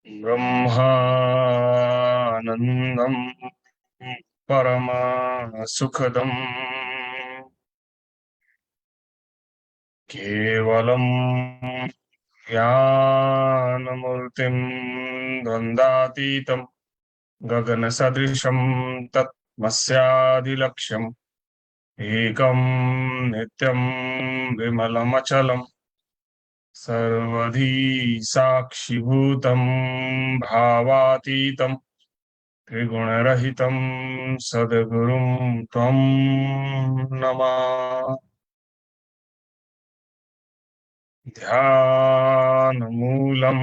Brahmanandam Parama Sukhadam Kevalam Jnanamurtim Dvandatitam Gagana Sadrisham Tat Masyadilaksham Ekam Nityam Vimalamachalam Sarvadhi Sakshibhutam Bhavatitam Triguణरहितं सद्गुरुं त्वं नमः ध्यानमूलं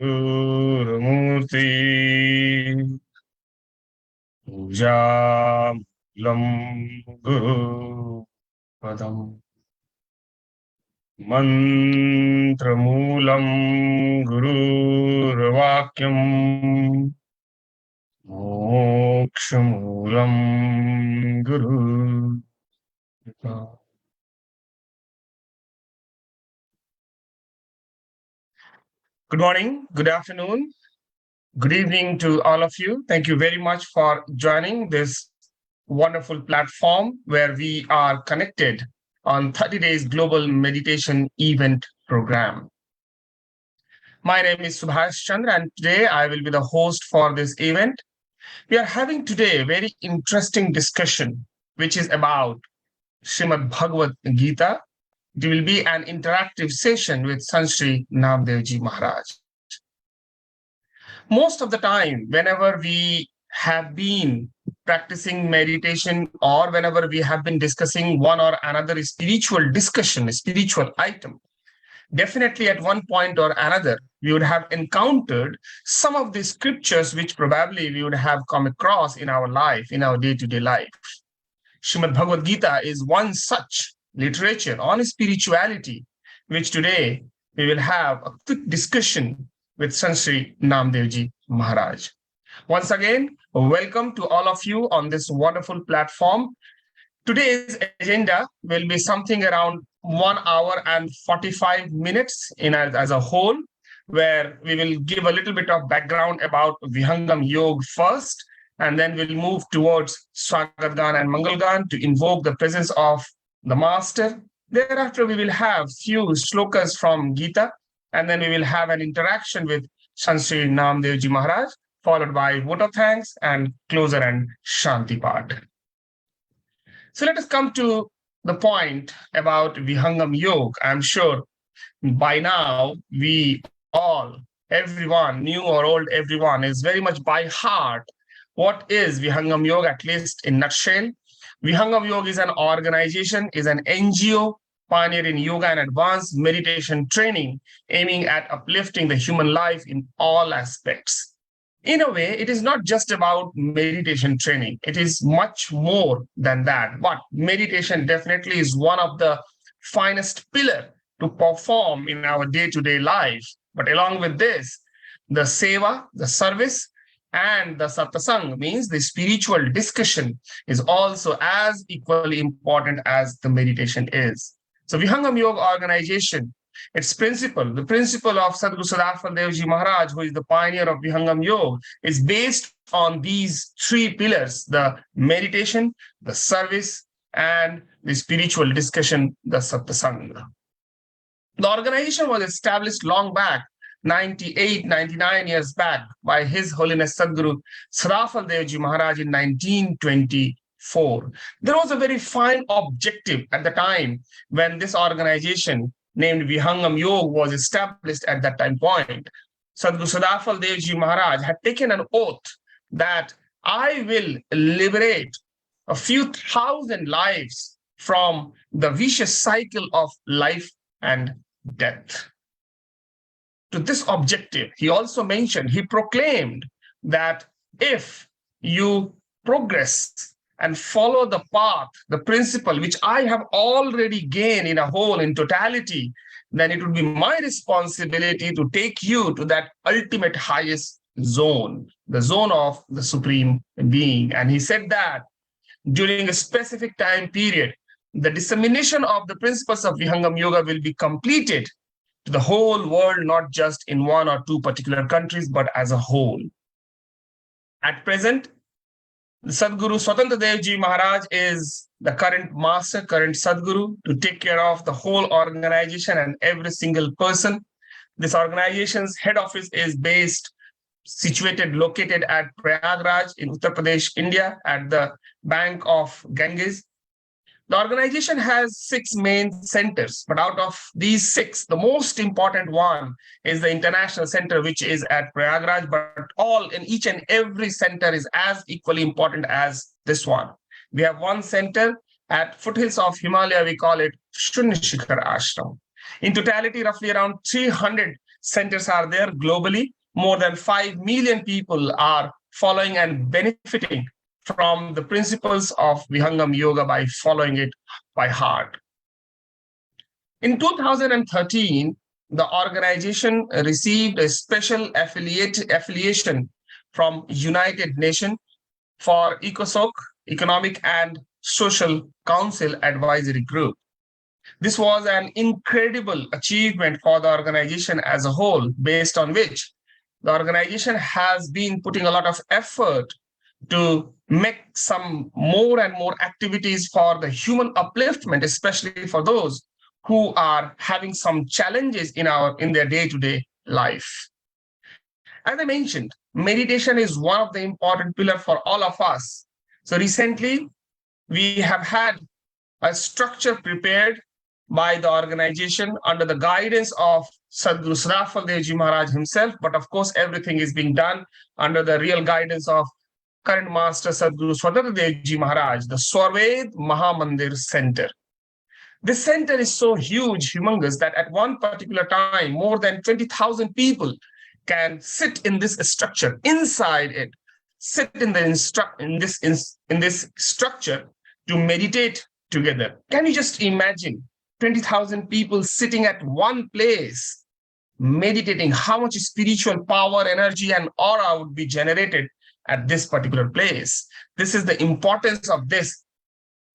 गुरुमूर्ति पूजामूलं गुरुपदम् मन्त्रमूलं गुरुर्वाक्यम् मोक्षमूलं गुरु Good morning, good afternoon, good evening to all of you. Thank you very much for joining this wonderful platform where we are connected on 30 Days Global Meditation Event Program. My name is Subhash Chandra, and today I will be the host for this event. We are having today a very interesting discussion, which is about Srimad Bhagavad Gita. It will be an interactive session with Sant Shri Naamdeo Ji Maharaj. Most of the time, whenever we have been practicing meditation or whenever we have been discussing one or another spiritual discussion, a spiritual item, definitely at one point or another, we would have encountered some of the scriptures which probably we would have come across in our life, in our day-to-day life. Srimad Bhagavad Gita is one such literature on spirituality, which today we will have a quick discussion with Sant Shri Naamdeo Ji Maharaj. Once again, welcome to all of you on this wonderful platform. Today's agenda will be something around 1 hour and 45 minutes as a whole, where we will give a little bit of background about Vihangam Yoga first, and then we'll move towards Swagat Gan and Mangal Gan to invoke the presence of the Master. Thereafter, we will have few shlokas from Gita, and then we will have an interaction with Sant Shri Naamdeo Ji Maharaj, followed by vote of thanks and closer and Shanti part. So let us come to the point about Vihangam Yoga. I'm sure by now we all, everyone, new or old, everyone is very much by heart what is Vihangam Yoga, at least in nutshell. Vihangam Yoga is an organization, is an NGO pioneer in yoga and advanced meditation training, aiming at uplifting the human life in all aspects. In a way, it is not just about meditation training. It is much more than that. But meditation definitely is one of the finest pillars to perform in our day-to-day life. But along with this, the seva, the service, and the satsang, means the spiritual discussion, is also as equally important as the meditation is. So Vihangam Yoga organization, its principle, the principle of Sadguru Sadafal Devji Maharaj, who is the pioneer of Vihangam Yoga, is based on these three pillars: the meditation, the service, and the spiritual discussion, the satsanga. The organization was established long back, 98, 99 years back, by His Holiness Sadguru Sadafal Devji Maharaj in 1924. There was a very fine objective at the time when this organization named Vihangam Yoga was established at that time point. Sadguru Sadafal Devji Maharaj had taken an oath that I will liberate a few thousand lives from the vicious cycle of life and death. To this objective, he also mentioned, he proclaimed that if you progress and follow the path, the principle which I have already gained in a whole, in totality, then it would be my responsibility to take you to that ultimate highest zone, the zone of the Supreme Being. And he said that during a specific time period, the dissemination of the principles of Vihangam Yoga will be completed to the whole world, not just in one or two particular countries, but as a whole. At present, Sadguru Swatantra Dev Ji Maharaj is the current master, current Sadguru to take care of the whole organization and every single person. This organization's head office is located at Prayagraj in Uttar Pradesh, India, at the bank of Ganges. The organization has 6 main centers, but out of these 6, the most important one is the international center, which is at Prayagraj, but all in each and every center is as equally important as this one. We have one center at foothills of Himalaya, we call it Shunya Shikhar Ashram. In totality, roughly around 300 centers are there globally. More than 5 million people are following and benefiting from the principles of Vihangam Yoga by following it by heart. In 2013, the organization received a special affiliation from United Nations for ECOSOC, Economic and Social Council Advisory Group. This was an incredible achievement for the organization as a whole, based on which the organization has been putting a lot of effort to make some more and more activities for the human upliftment, especially for those who are having some challenges in their day-to-day life. As I mentioned, meditation is one of the important pillars for all of us. So recently, we have had a structure prepared by the organization under the guidance of Sadguru Sadafal Devji Maharaj himself, but of course, everything is being done under the real guidance of current master Sadguru Swatantra Dev Ji Maharaj, the Swarved Mahamandir Center. This center is so huge, humongous, that at one particular time, more than 20,000 people can sit in this structure, inside it, sit in this structure to meditate together. Can you just imagine 20,000 people sitting at one place, meditating? How much spiritual power, energy, and aura would be generated at this particular place? This is the importance of this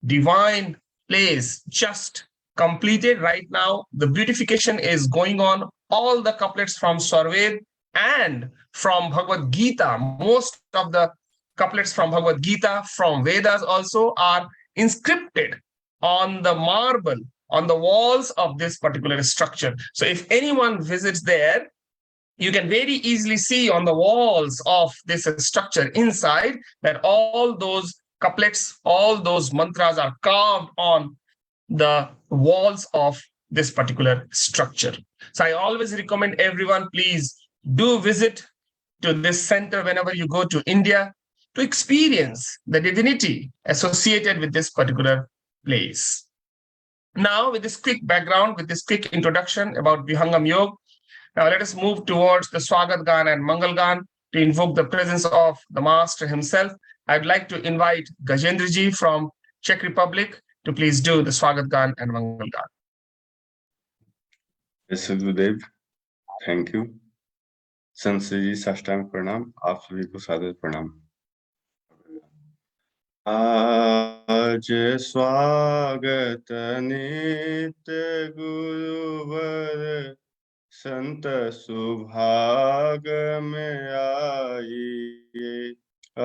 divine place just completed right now. The beautification is going on. All the couplets from Sarved and from Bhagavad Gita, most of the couplets from Bhagavad Gita, from Vedas also, are inscripted on the marble, on the walls of this particular structure. So if anyone visits there, you can very easily see on the walls of this structure inside that all those couplets, all those mantras are carved on the walls of this particular structure. So I always recommend everyone, please do visit to this center whenever you go to India to experience the divinity associated with this particular place. Now, with this quick background, with this quick introduction about Vihangam Yoga, now let us move towards the Swagat Gan and Mangal Gan to invoke the presence of the Master himself. I'd like to invite Gajendra ji from Czech Republic to please do the Swagat Gan and Mangal Gan. Yes, Gurudev, thank you. Sant जी साष्टांग प्रणाम, आप सभी को सादर प्रणाम। आज स्वागत नित्य गुरुवर, संत सुभाग में आइए।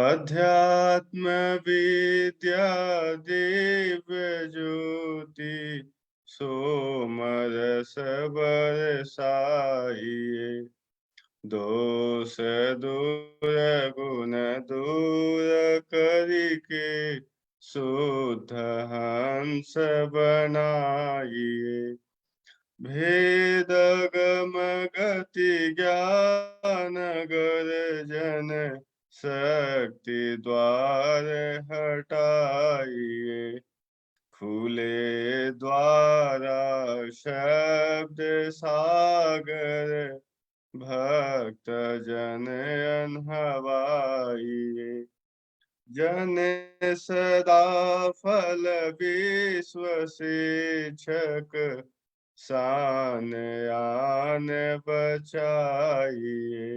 अध्यात्म विद्या दिव्य ज्योति, सोमरस बरसाइए। दोष दूर गुण दूर करके, शुद्ध हंस बनाइए। भेद गम गति ज्ञान गर्जन, शक्ति द्वार हटाइए। खुले द्वारा शब्द सागर, भक्त जन अनहवाइए। जन सदा फल विश्व शिक्षक, सान आन बचाइए।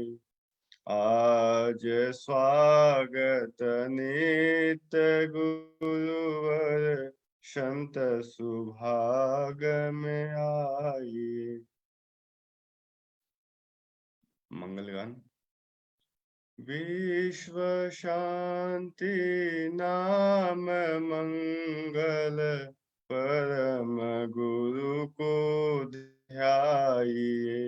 आज स्वागत नित्य गुरुवर, संत सुभाग में आइए। मंगलगान। विश्व शांति नाम मंगल परम गुरु को ध्याइए,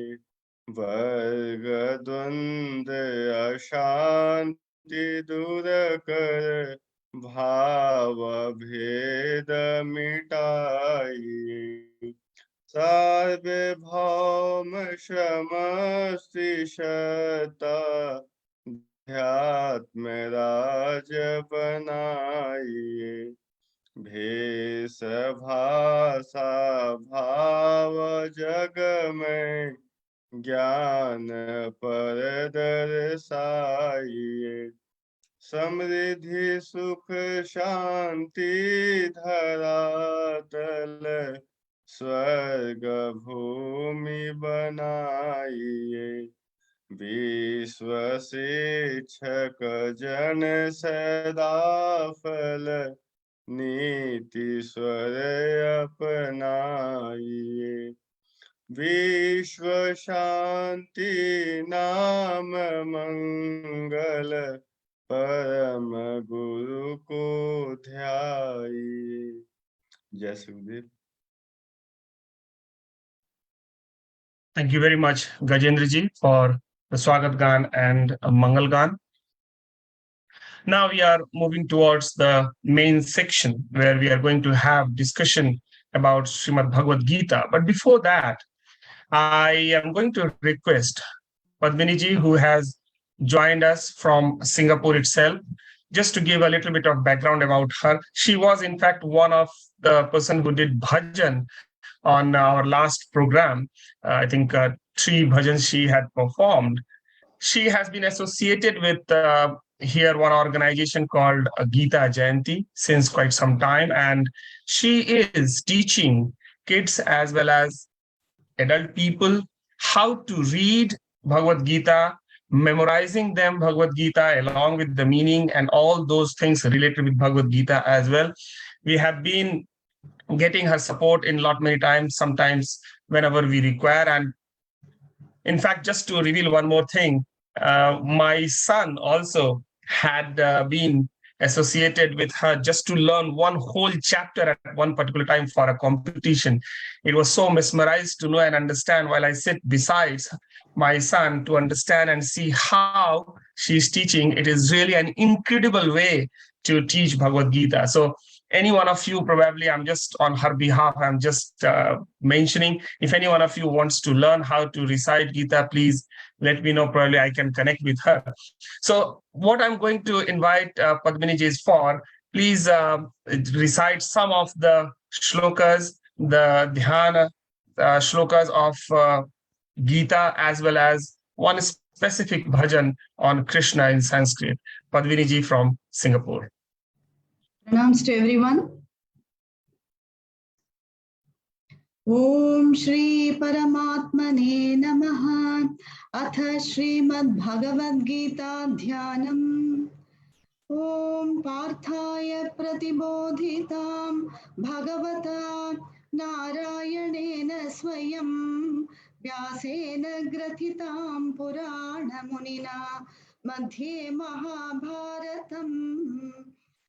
वर्ग द्वंद अशांति दूर कर भाव भेद मिटाइए, सार्वभौम समस्ति सत्ता ध्यात्म राज बनाइए, भेष भाषा भाव जग में ज्ञान पर दर्शाइए, समृद्धि सुख शांति धरातल स्वर्ग भूमि बनाइए, विश्व शिक्षक जन सदा फल नीति स्वर अपनाइए, विश्व शांति नाम मंगल परम गुरु को ध्याइए। जय Sukhdev. Thank you very much, Gajendra for the Swagat Gan and Mangal Gan. Now we are moving towards the main section where we are going to have discussion about Srimad Bhagavad Gita. But before that, I am going to request Padmini who has joined us from Singapore itself, just to give a little bit of background about her. She was in fact one of the person who did bhajan on our last program. I think 3 bhajans she had performed. She has been associated with here one organization called Gita Jayanti since quite some time, and she is teaching kids as well as adult people how to read Bhagavad Gita, memorizing them Bhagavad Gita along with the meaning and all those things related with Bhagavad Gita as well. We have been getting her support in lot many times, sometimes whenever we require. And in fact, just to reveal one more thing, my son also had been associated with her just to learn one whole chapter at one particular time for a competition. It was so mesmerized to know and understand while I sit beside my son to understand and see how she's teaching. It is really an incredible way to teach Bhagavad Gita. So any one of you, probably I'm just on her behalf, I'm just mentioning, if any one of you wants to learn how to recite Gita, please let me know. Probably I can connect with her. So what I'm going to invite Padmini is for, please recite some of the shlokas, the dhyana shlokas of Gita, as well as one specific bhajan on Krishna in Sanskrit. Padmini from Singapore. Pranams to everyone. Om Shri Paramatmane Namaha. Atha Srimad Bhagavad Gita Dhyanam. Om Parthaya Pratibodhitam Bhagavata Narayanena Swayam Vyasena Grathitam Purana Munina Madhye Mahabharatam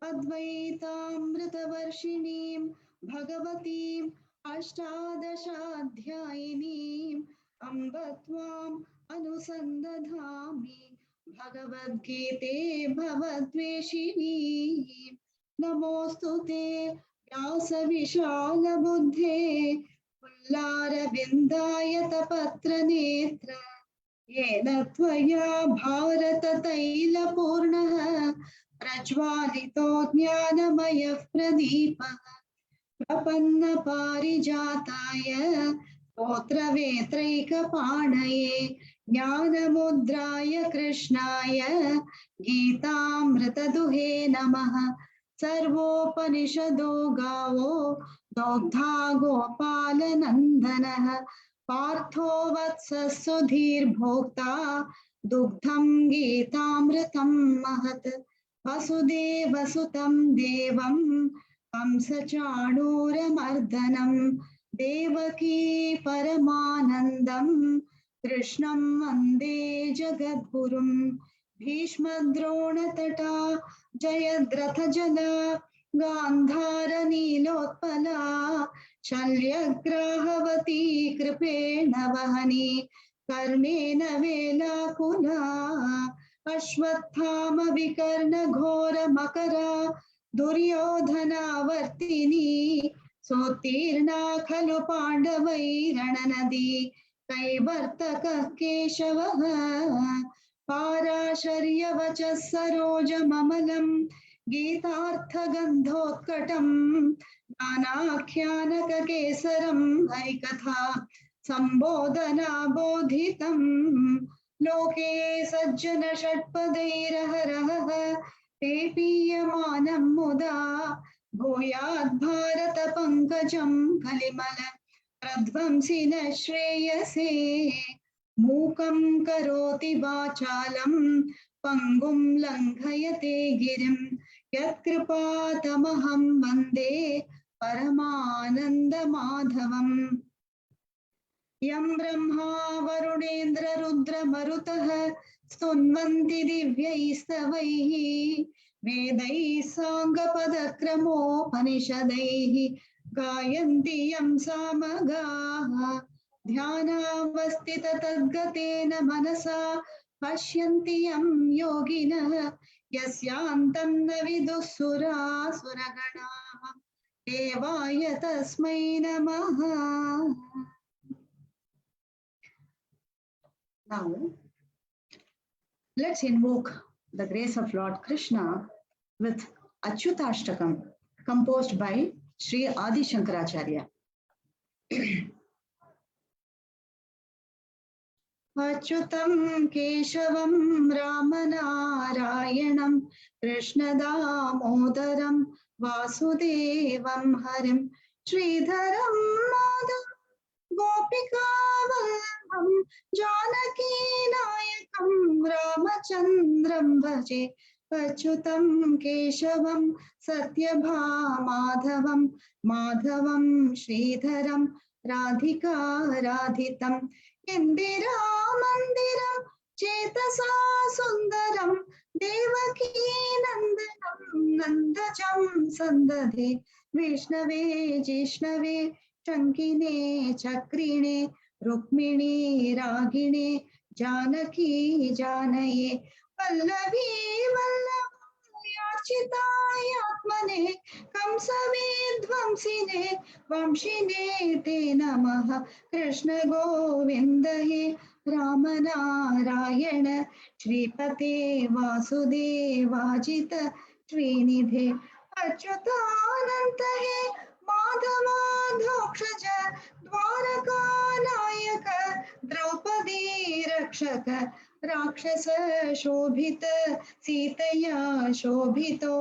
Advaitamritavarshiniim Bhagavatim Ashtadashaadhyayinim Ambatvam Anusandadhami Bhagavad Gita Bhavadveshini Namostute Vyasa Vishala Buddhe Pullara Vindayata Patra Netra Yena Tvaya Bharata Taila Purnaha Prajvalito Jnanamaya Pradipa Prapanna Parijataya Potra Vetraika Panaye Jnanamudraya Krishnaya Gitamrita Duhe Namaha Sarvopanishado Gavo Dogdha Gopala Nandanaha Partho Vatsa Sudhir Bhokta Dugdham Gitamritam Mahat Vasudeva Sutam Devam Kamsachanura Mardanam Devaki Paramanandam कृष्णं वन्दे जगद्गुरुं भीष्मद्रोणतटा जयद्रथजना गान्धारनीलोत्पला शल्यग्राहवती कृपेण वहनी कर्णेन वेलाकुला अश्वत्थामविकर्णघोरमकरा दुर्योधनावर्तिनी सोत्तीर्णा खलु पाण्डवैरणनदी कैवर्तकः केशवः पाराशर्यवचः सरोजममलं गीतार्थगन्धोत्कटं नानाख्यानककेसरं हरिकथा सम्बोधनाबोधितं लोके सज्जन षट्पदैरहरः पेपीयमानं मुदा भूयात् भारत पंकजं कलिमल प्रध्वंसि न श्रेयसे मूकं करोति वाचालं पंगुं लङ्घयते गिरिं यत्कृपातमहं वन्दे परमानन्दमाधवम् यं ब्रह्मा वरुणेन्द्र रुद्रमरुतः स्तुन्वन्ति दिव्यैस्तवैः वेदैः साङ्गपदक्रमोपनिषदैः गायन्ति यं सामगाः ध्यानावस्थिततद्गतेन मनसा पश्यन्ति यं योगिनः यस्यान्तं न विदुः सुरासुरगणाः देवाय तस्मै नमः. Now, let's invoke the grace of Lord Krishna with Achyutashtakam, composed by Shri Adi Shankaracharya. Achyutam Keshavam Ramanarayanam Krishnadamodaram Vasudevam Harim Sridharam Madhavam गोपिकावल्लभं जानकीनायकं रामचन्द्रं भजे अच्युतं केशवं सत्यभामाधवं माधवं श्रीधरं राधिकाराधितं इन्दिरामन्दिरं चेतसा सुन्दरं देवकी नन्दनं नन्दजं सन्दधे विष्णवे जिष्णवे शङ्किने चक्रिणे रुक्मिणी रागिणे जानकी जानये वल्लभी वल्लभायार्चितायात्मने कंसविध्वंसिने वंशिने ते नमः कृष्ण गोविन्द हे रामनारायण श्रीपते वासुदेवाजित श्रीनिधे अच्युतानन्त हे माधवाधोक्षज द्वारका नायक द्रौपदी रक्षक राक्षस शोभित सीतया शोभितो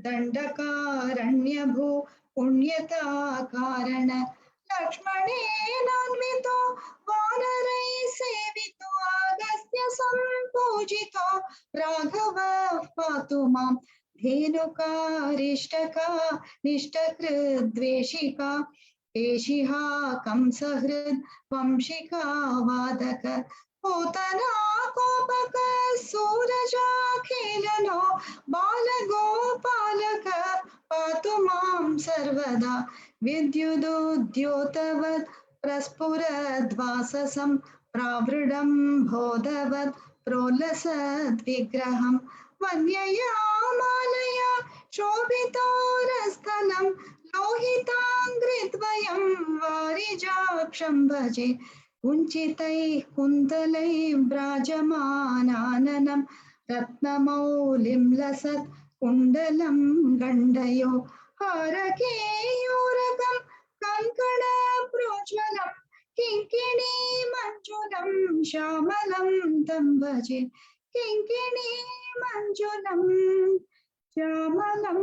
दंडकारण्यभू पुण्यता कारण लक्ष्मणेनान्वितो वानरैः सेवितो अगस्त्य सम्पूजितो राघवः पातु माम् धेनुकारिष्टका निष्टकृद्वेषिका एषिहा कंसहृद् वंशिका वादक पूतना कोपक सूरजा खेलनो बालगोपालक पातु मां सर्वदा विद्युदुद्योतवत् प्रस्फुरद्वाससं प्रावृडं बोधवत् प्रोलसद्विग्रहम् वन्यया मालया शोभितोरस्थलं लोहिताङ्घ्रिद्वयं वारिजाक्षं भजे कुञ्चितैः कुन्तलैः व्राजमानाननं रत्नमौलिं लसत् कुण्डलं गण्डयो हारकेयूरकं कङ्कणप्रोज्वलं किङ्किणी मञ्जुलं श्यामलं तं भजे किङ्किणी मञ्जुलं श्यामलं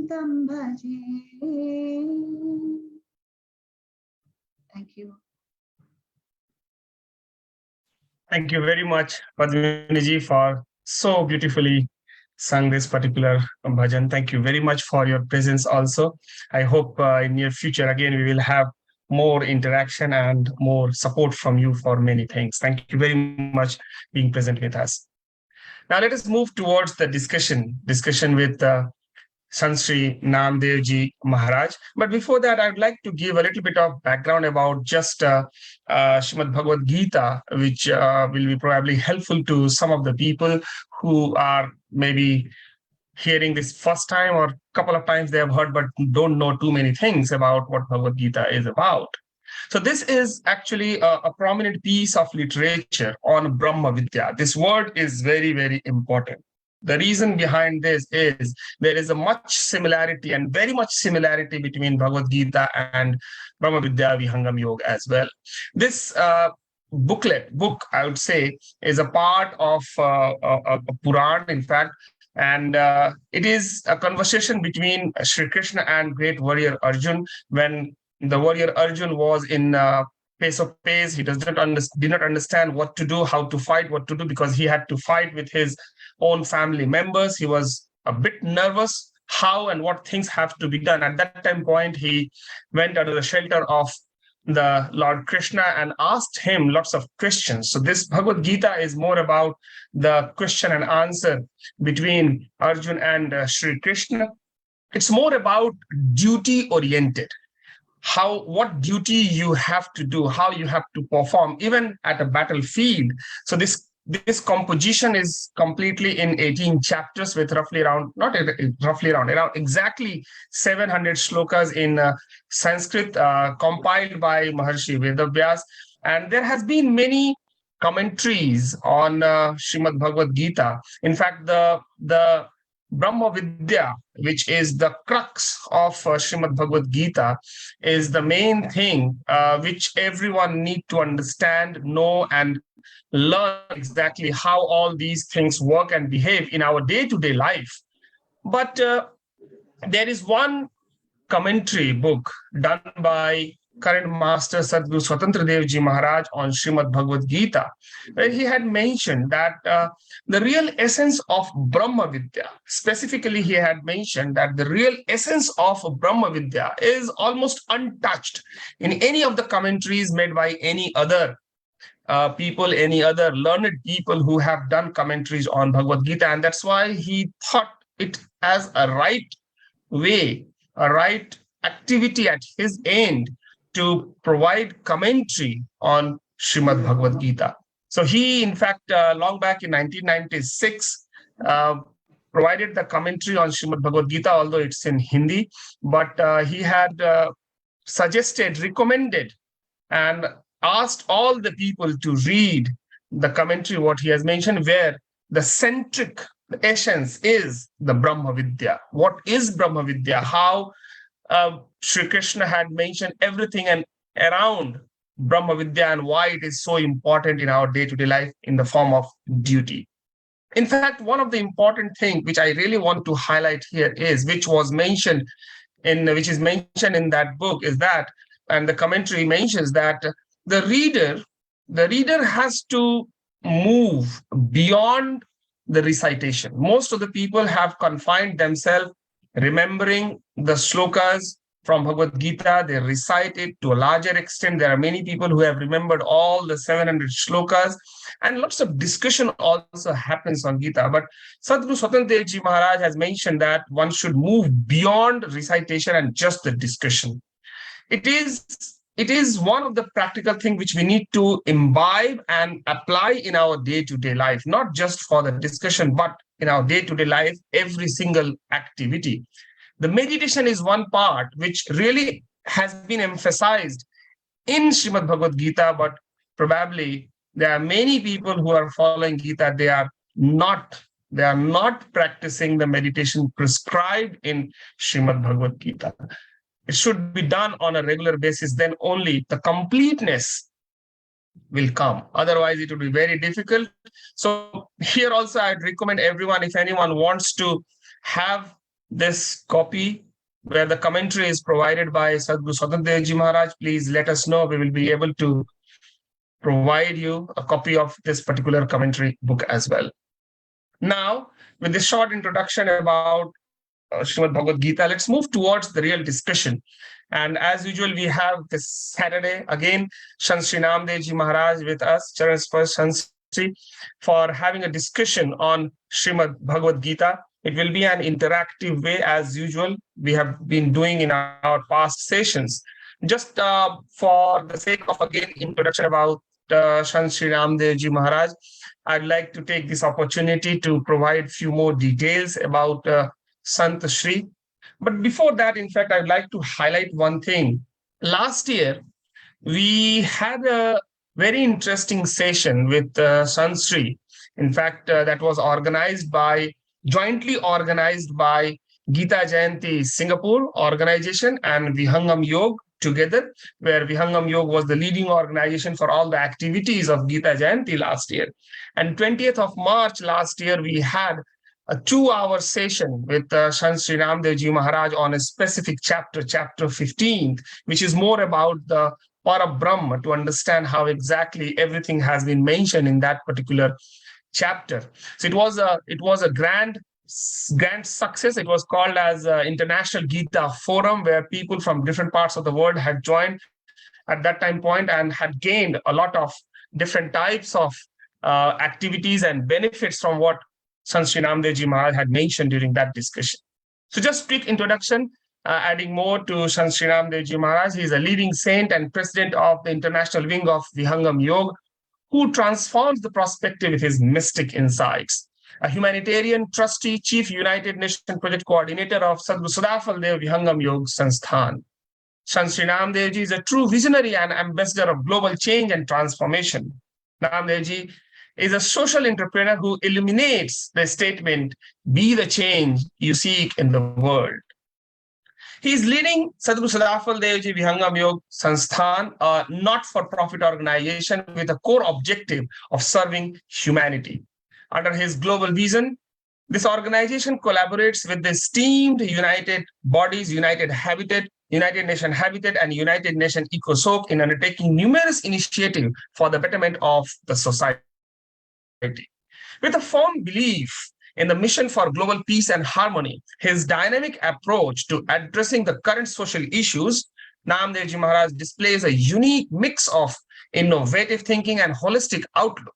तं भजे. Thank you. Thank you very much, Padmini-ji, for so beautifully sung this particular bhajan. Thank you very much for your presence also. I hope in near future again we will have more interaction and more support from you for many things. Thank you very much being present with us. Now let us move towards the discussion with Sant Shri Naamdeo ji Maharaj. But before that, I'd like to give a little bit of background about just Srimad Bhagavad Gita, which will be probably helpful to some of the people who are maybe hearing this first time, or a couple of times they have heard but don't know too many things about what Bhagavad Gita is about. So this is actually a prominent piece of literature on Brahma Vidya. This word is very, very important. The reason behind this is there is a much similarity and very much similarity between Bhagavad Gita and Brahma Vidya Vihangam Yoga as well. This book, I would say, is a part of a Puran, in fact, and it is a conversation between Shri Krishna and great warrior Arjun. When the warrior Arjun was in pace of pace, he did not understand what to do, how to fight, what to do, because he had to fight with his own family members. He was a bit nervous how and what things have to be done. At that time point, he went under the shelter of the Lord Krishna and asked him lots of questions. So this Bhagavad Gita is more about the question and answer between Arjun and Shri Krishna. It's more about duty oriented. What duty you have to do, how you have to perform, even at a battlefield. So this composition is completely in 18 chapters with around exactly 700 shlokas in Sanskrit, compiled by Maharshi Vedavyas. And there has been many commentaries on Srimad Bhagavad Gita. In fact, the Brahma Vidya, which is the crux of Srimad Bhagavad Gita, is the main thing which everyone need to understand, know, and learn exactly how all these things work and behave in our day-to-day life. But there is one commentary book done by current master Sadhguru Swatantra Dev Ji Maharaj on Srimad Bhagavad Gita, where he had mentioned that the real essence of Brahma Vidya, specifically he had mentioned that the real essence of Brahma Vidya is almost untouched in any of the commentaries made by any other people, any other learned people who have done commentaries on Bhagavad Gita. And that's why he thought it as a right way, a right activity at his end to provide commentary on Srimad Bhagavad Gita. So he, in fact, long back in 1996, provided the commentary on Srimad Bhagavad Gita, although it's in Hindi, but he had suggested, recommended, and asked all the people to read the commentary, what he has mentioned, where the centric essence is the Brahma Vidya. What is Brahma Vidya? How Shri Krishna had mentioned everything and around Brahma Vidya and why it is so important in our day-to-day life in the form of duty. In fact, one of the important things which I really want to highlight here is, which is mentioned in that book, is that, and the commentary mentions that the reader has to move beyond the recitation. Most of the people have confined themselves remembering the shlokas from Bhagavad Gita. They recite it to a larger extent. There are many people who have remembered all the 700 shlokas, and lots of discussion also happens on Gita. But Sadhguru Swatantra Dev Ji Maharaj has mentioned that one should move beyond recitation and just the discussion. It is one of the practical things which we need to imbibe and apply in our day-to-day life, not just for the discussion, but in our day-to-day life, every single activity. The meditation is one part which really has been emphasized in Srimad Bhagavad Gita, but probably there are many people who are following Gita, they are not practicing the meditation prescribed in Srimad Bhagavad Gita. It should be done on a regular basis, then only the completeness will come. Otherwise, it will be very difficult. So here also, I'd recommend everyone, if anyone wants to have this copy where the commentary is provided by Sadhguru Swatantra Dev Ji Maharaj, please let us know. We will be able to provide you a copy of this particular commentary book as well. Now, with this short introduction about Srimad Bhagavad Gita, let's move towards the real discussion. And as usual, we have this Saturday again, Sant Shri Naamdeo Ji Maharaj with us, Charan Sparsh Sant Shri, for having a discussion on Srimad Bhagavad Gita. It will be an interactive way as usual. We have been doing in our past sessions. Just for the sake of, again, introduction about Sant Shri Naamdeo Ji Maharaj, I'd like to take this opportunity to provide few more details about Sant Shri. But before that, in fact, I'd like to highlight one thing. Last year, we had a very interesting session with Sant Shri. In fact, that was jointly organized by Gita Jayanti Singapore organization and Vihangam Yoga together, where Vihangam Yoga was the leading organization for all the activities of Gita Jayanti last year. And 20th of March last year, we had a 2-hour session with Sant Shri Naamdeo Ji Maharaj on a specific chapter, chapter 15, which is more about the Parabrahma, to understand how exactly everything has been mentioned in that particular chapter. So it was a grand success. It was called as International Gita Forum, where people from different parts of the world had joined at that time point and had gained a lot of different types of activities and benefits from what Sant Shri Naamdeo Ji Maharaj had mentioned during that discussion. So just quick introduction, adding more to Sant Shri Naamdeo Ji Maharaj. He is a leading saint and president of the international wing of Vihangam Yoga, who transforms the perspective with his mystic insights. A humanitarian trustee, chief United Nations project coordinator of Sadguru Sadafal Dev Vihangam Yoga Sansthan. Sant Shri Naamdeo Ji is a true visionary and ambassador of global change and transformation. Naamdeo Ji is a social entrepreneur who illuminates the statement, "Be the change you seek in the world." He is leading Sadguru Sadafal Dev Ji Vihangam Yoga Sansthan, a not-for-profit organization with a core objective of serving humanity. Under his global vision, this organization collaborates with the esteemed United Bodies, United Habitat, United Nations Habitat, and United Nations EcoSoc in undertaking numerous initiatives for the betterment of the society. With a firm belief in the mission for global peace and harmony, his dynamic approach to addressing the current social issues, Naamdeo Ji Maharaj displays a unique mix of innovative thinking and holistic outlook.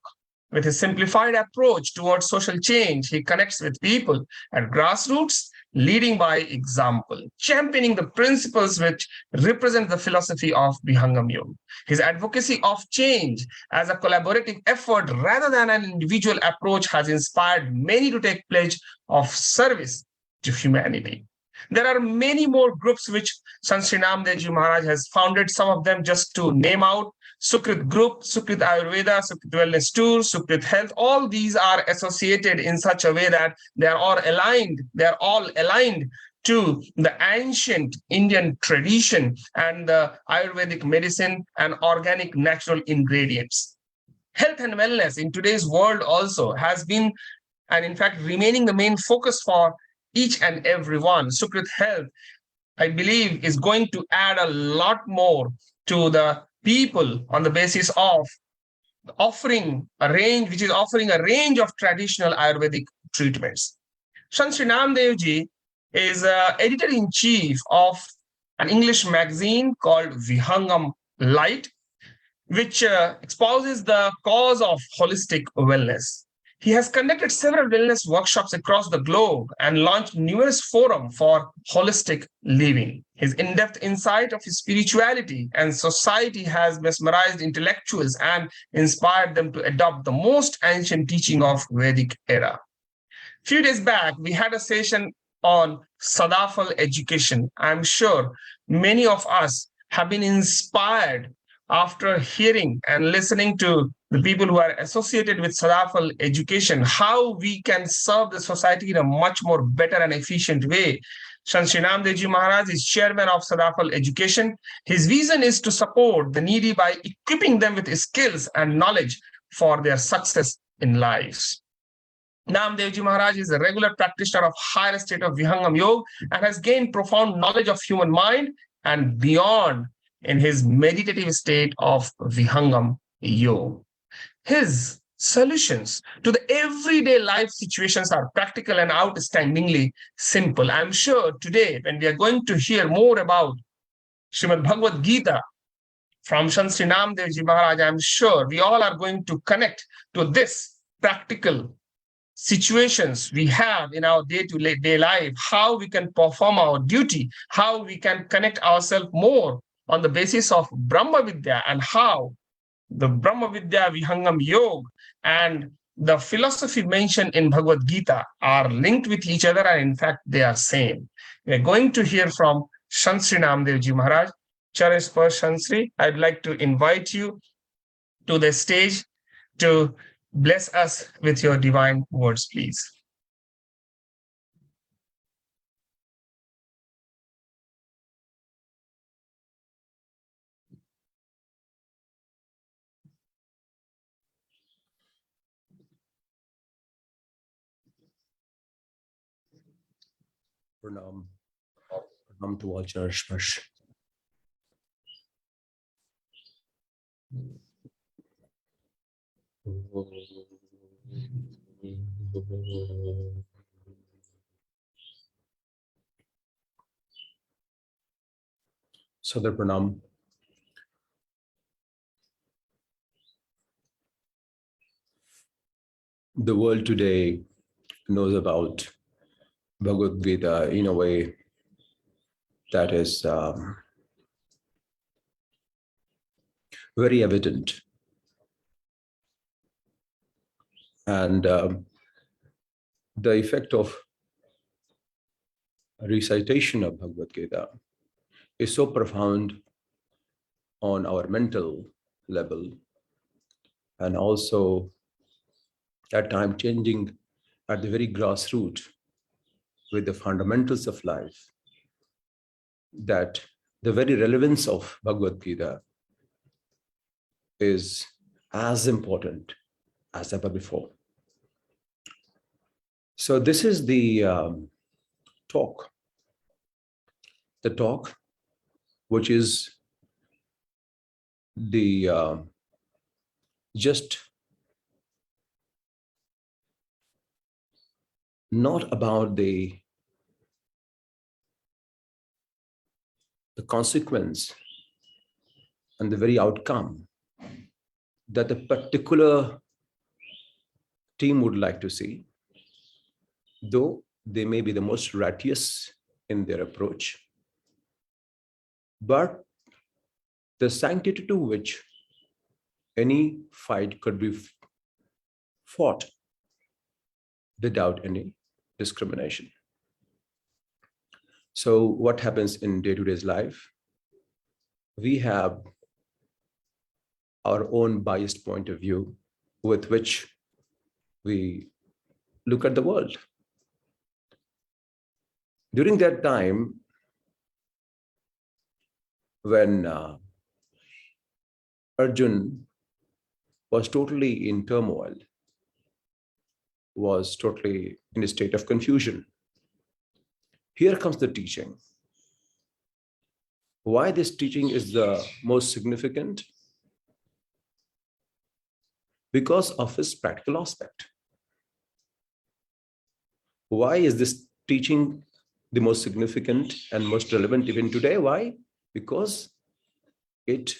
With his simplified approach towards social change, he connects with people at grassroots, leading by example, championing the principles which represent the philosophy of Vihangam Yoga. His advocacy of change as a collaborative effort rather than an individual approach has inspired many to take pledge of service to humanity. There are many more groups which Sant Shri Naamdeo Ji Maharaj has founded, some of them just to name out: Sukrit Group, Sukrit Ayurveda, Sukrit Wellness Tour, Sukrit Health. All these are associated in such a way that they are all aligned to the ancient Indian tradition and the Ayurvedic medicine and organic natural ingredients. Health and wellness in today's world also has been, and in fact remaining, the main focus for each and every one. Sukrit Health, I believe, is going to add a lot more to the people on the basis of offering a range of traditional Ayurvedic treatments. Sant Shri Naamdeo Ji is editor-in-chief of an English magazine called Vihangam Light, which espouses the cause of holistic wellness. He has conducted several wellness workshops across the globe and launched numerous forums for holistic living. His in-depth insight of his spirituality and society has mesmerized intellectuals and inspired them to adopt the most ancient teaching of Vedic era. A few days back, we had a session on Sadafal education. I'm sure many of us have been inspired after hearing and listening to the people who are associated with Sadafal education, how we can serve the society in a much more better and efficient way. Sant Shri Naamdeo Ji Maharaj is chairman of Sadafal education. His vision is to support the needy by equipping them with skills and knowledge for their success in lives. Naamdeo Ji Maharaj is a regular practitioner of higher state of Vihangam Yoga and has gained profound knowledge of human mind and beyond in his meditative state of Vihangam Yoga. His solutions to the everyday life situations are practical and outstandingly simple. I'm sure today, when we are going to hear more about Srimad Bhagavad Gita from Sant Shri Naamdeo Maharaj, I'm sure we all are going to connect to this practical situations we have in our day-to-day life, how we can perform our duty, how we can connect ourselves more on the basis of Brahma Vidya, and how the Brahma Vidya, Vihangam Yoga, and the philosophy mentioned in Bhagavad Gita are linked with each other, and in fact, they are same. We are going to hear from Sant Shri Naamdeo Ji Maharaj. Charan Sparsh Sant Shri, I'd like to invite you to the stage to bless us with your divine words, please. Pranam. Pranam to all Charan Sparsh. Sadar Pranam. The world today knows about Bhagavad Gita in a way that is very evident. And the effect of recitation of Bhagavad Gita is so profound on our mental level, and also at time changing at the very grassroots with the fundamentals of life, that the very relevance of Bhagavad Gita is as important as ever before. So this is the talk which is the just not about the consequence and the very outcome that the particular team would like to see, though they may be the most righteous in their approach, but the sanctity to which any fight could be fought without any discrimination. So what happens in day-to-day life? We have our own biased point of view with which we look at the world. During that time, when Arjun was totally in turmoil, was totally in a state of confusion, here comes the teaching. Why this teaching is the most significant? Because of its practical aspect. Why is this teaching the most significant and most relevant even today? Why? Because it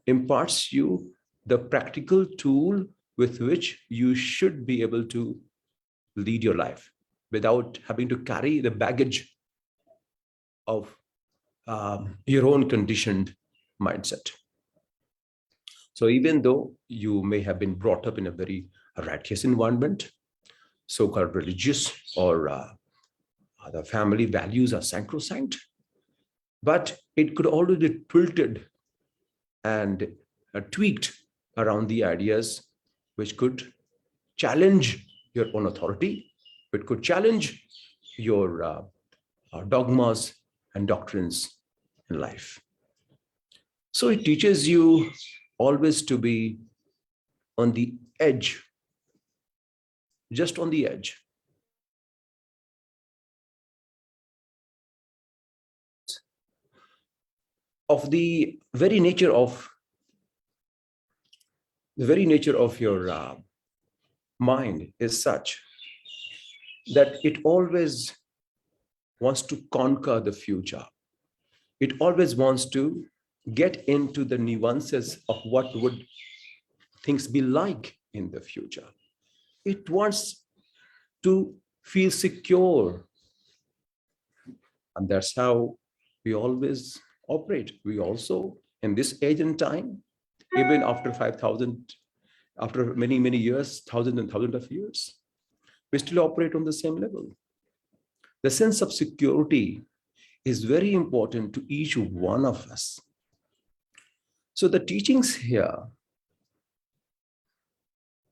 imparts you the practical tool with which you should be able to lead your life without having to carry the baggage of your own conditioned mindset. So even though you may have been brought up in a very righteous environment, so-called religious, or the family values are sacrosanct, but it could always be tilted and tweaked around the ideas which could challenge your own authority. It could challenge your dogmas and doctrines in life. So it teaches you always to be on the edge, just on the edge. Of the very nature of your mind is such that it always wants to conquer the future. It always wants to get into the nuances of what would things be like in the future. It wants to feel secure. And that's how we always operate. We also, in this age and time, even after 5,000, after many, many years, thousands and thousands of years, we still operate on the same level. The sense of security is very important to each one of us. So the teachings here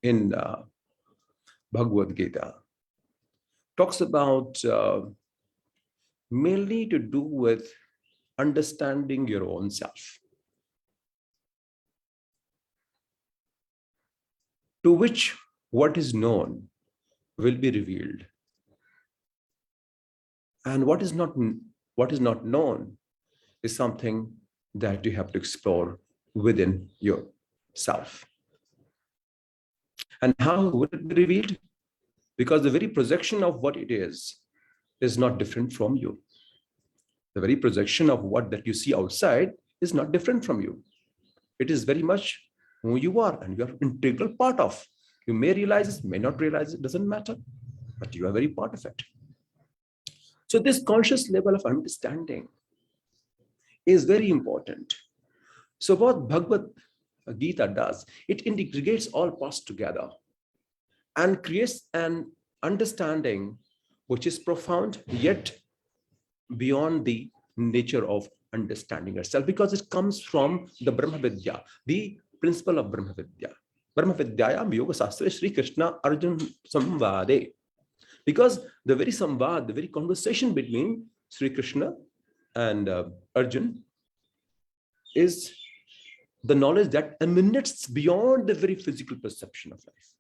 in Bhagavad Gita talks about mainly to do with understanding your own self, to which what is known will be revealed, and what is not known is something that you have to explore within yourself. And how would it be revealed? Because the very projection of what it is not different from you. The very projection of what that you see outside is not different from you. It is very much who you are, and you are an integral part of. You may realize it, may not realize it, doesn't matter, but you are very part of it. So this conscious level of understanding is very important. So what Bhagavad Gita does, it integrates all parts together and creates an understanding which is profound yet beyond the nature of understanding yourself, because it comes from the Brahma Vidya, the principle of Brahma Vidya. Brahma Vidyayam Yoga Sastra Shri Krishna Arjun Samvade. Because the very samvad, the very conversation between Sri Krishna and Arjun is the knowledge that emanates beyond the very physical perception of life.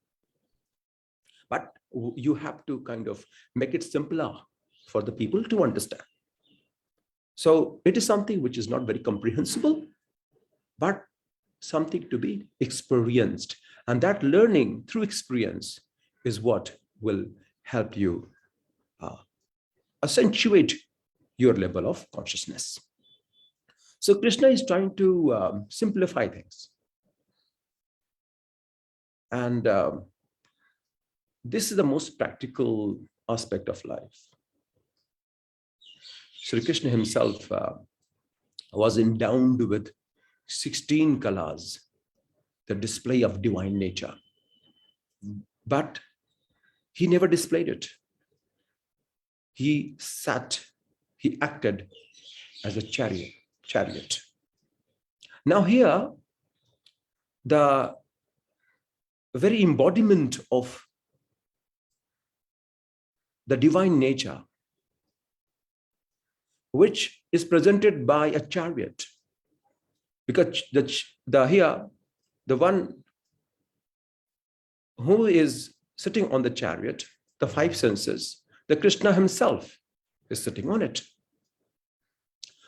But you have to kind of make it simpler for the people to understand. So it is something which is not very comprehensible, but something to be experienced. And that learning through experience is what will help you accentuate your level of consciousness. So Krishna is trying to simplify things. And this is the most practical aspect of life. Sri Krishna himself was endowed with 16 kalas, the display of divine nature. But he never displayed it. He sat, he acted as a chariot. Now here, the very embodiment of the divine nature, which is presented by a chariot, because the one who is sitting on the chariot, the five senses, the Krishna himself is sitting on it.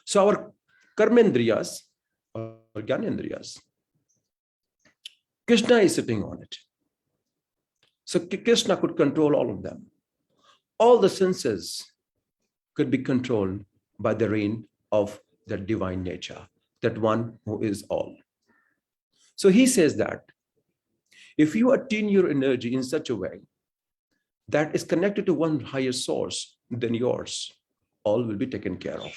So our karmendriyas or gyanendriyas, Krishna is sitting on it. So Krishna could control all of them. All the senses could be controlled by the reign of the divine nature, that one who is all. So he says that if you attune your energy in such a way that is connected to one higher source than yours, all will be taken care of.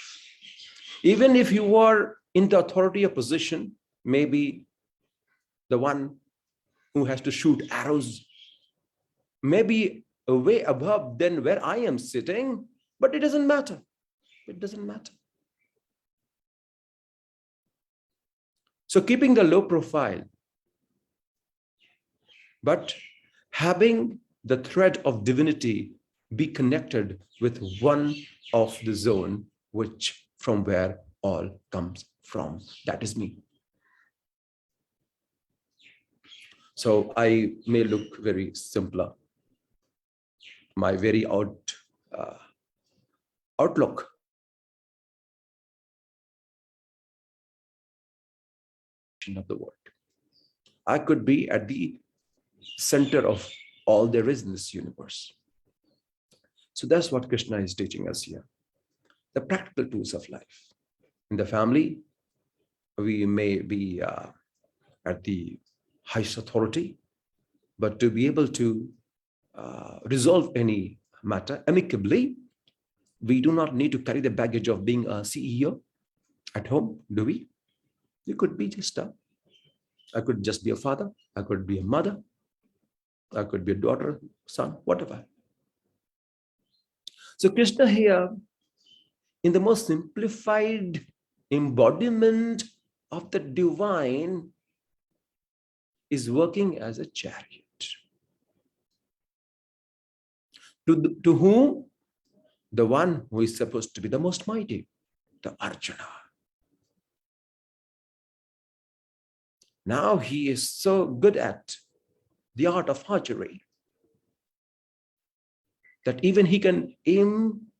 Even if you are in the authority of position, maybe the one who has to shoot arrows, maybe way above than where I am sitting, but it doesn't matter. It doesn't matter. So keeping the low profile, but having the thread of divinity be connected with one of the zone which from where all comes from. That is me. So I may look very simpler. My very outlook of the world. I could be at the center of all there is in this universe. So that's what Krishna is teaching us here. The practical tools of life. In the family, we may be at the highest authority, but to be able to resolve any matter amicably, we do not need to carry the baggage of being a CEO at home, do we? You could be just I could just be a father, I could be a mother, I could be a daughter, son, whatever. So Krishna here, in the most simplified embodiment of the divine, is working as a chariot. To whom? The one who is supposed to be the most mighty, the Arjuna. Now he is so good at the art of archery that even he can aim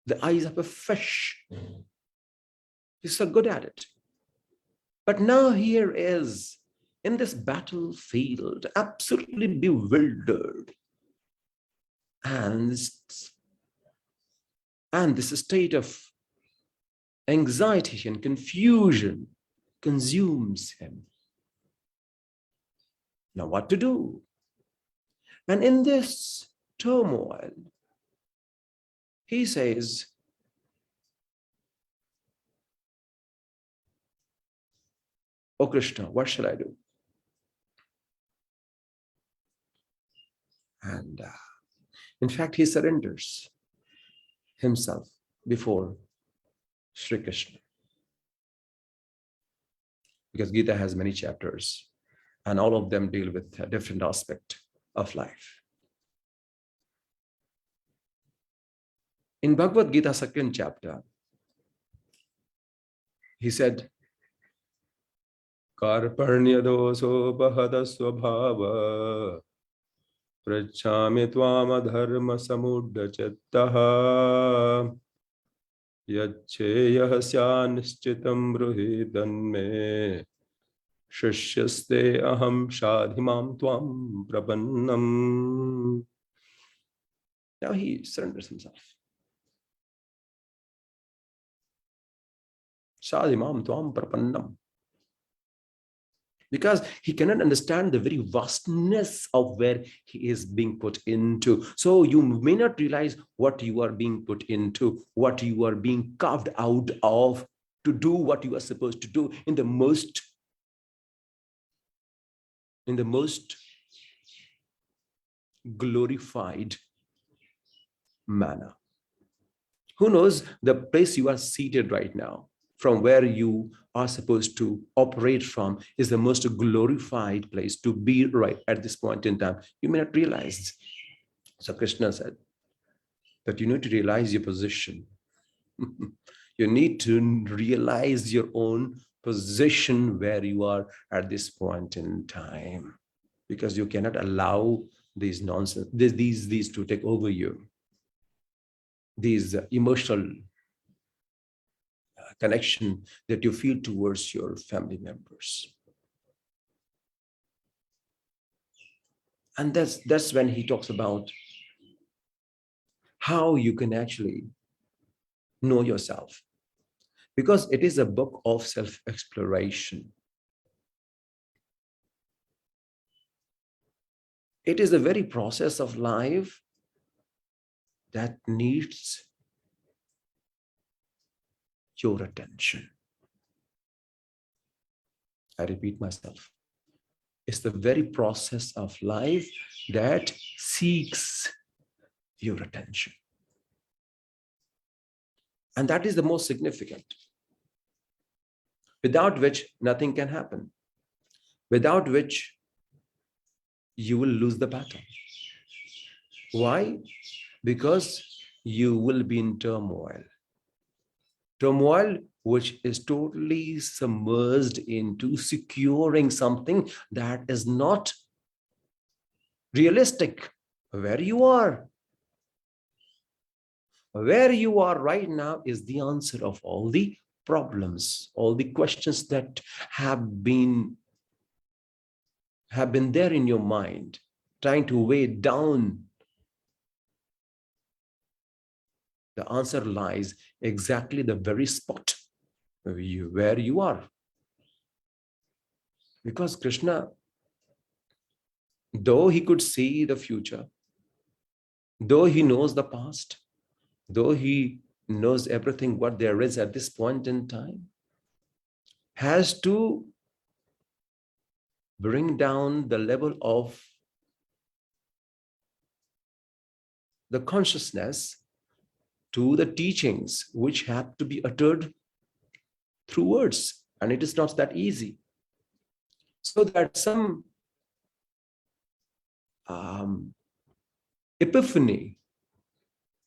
the eyes of a fish. He's so good at it. But now here is, in this battlefield, absolutely bewildered. And this state of anxiety and confusion consumes him. Now what to do? And in this turmoil, he says, "Oh Krishna, what shall I do?" And in fact, he surrenders himself before Shri Krishna. Because Gita has many chapters, and all of them deal with a different aspect of life. In Bhagavad Gita, 2nd chapter, he said, Karparnya doso bahada swabhava prachami tvama dharma samudda chittaha yacheyah syanischitam bruhidanme shishyaste aham shadhimam tvam prapannam. Now he surrenders himself. Shadhimam tvam prapannam. Because he cannot understand the very vastness of where he is being put into. So you may not realize what you are being put into, what you are being carved out of to do what you are supposed to do in the most glorified manner. Who knows the place you are seated right now, from where you are supposed to operate from, is the most glorified place to be right at this point in time. You may not realize. So Krishna said that you need to realize your position. You need to realize your own position where you are at this point in time, because you cannot allow these nonsense, these to take over you. These emotional connection that you feel towards your family members. And that's when he talks about how you can actually know yourself, because it is a book of self-exploration. It is the very process of life that needs your attention. I repeat myself. It's the very process of life that seeks your attention. And that is the most significant, without which nothing can happen, without which you will lose the battle. Why? Because you will be in turmoil. Turmoil which is totally submerged into securing something that is not realistic. Where you are right now is the answer of all the problems, all the questions that have been there in your mind. trying to weigh down. The answer lies exactly the very spot where you are. Because Krishna, though he could see the future, though he knows the past, though he knows everything what there is at this point in time, has to bring down the level of the consciousness to the teachings which have to be uttered through words. And it is not that easy. So that some epiphany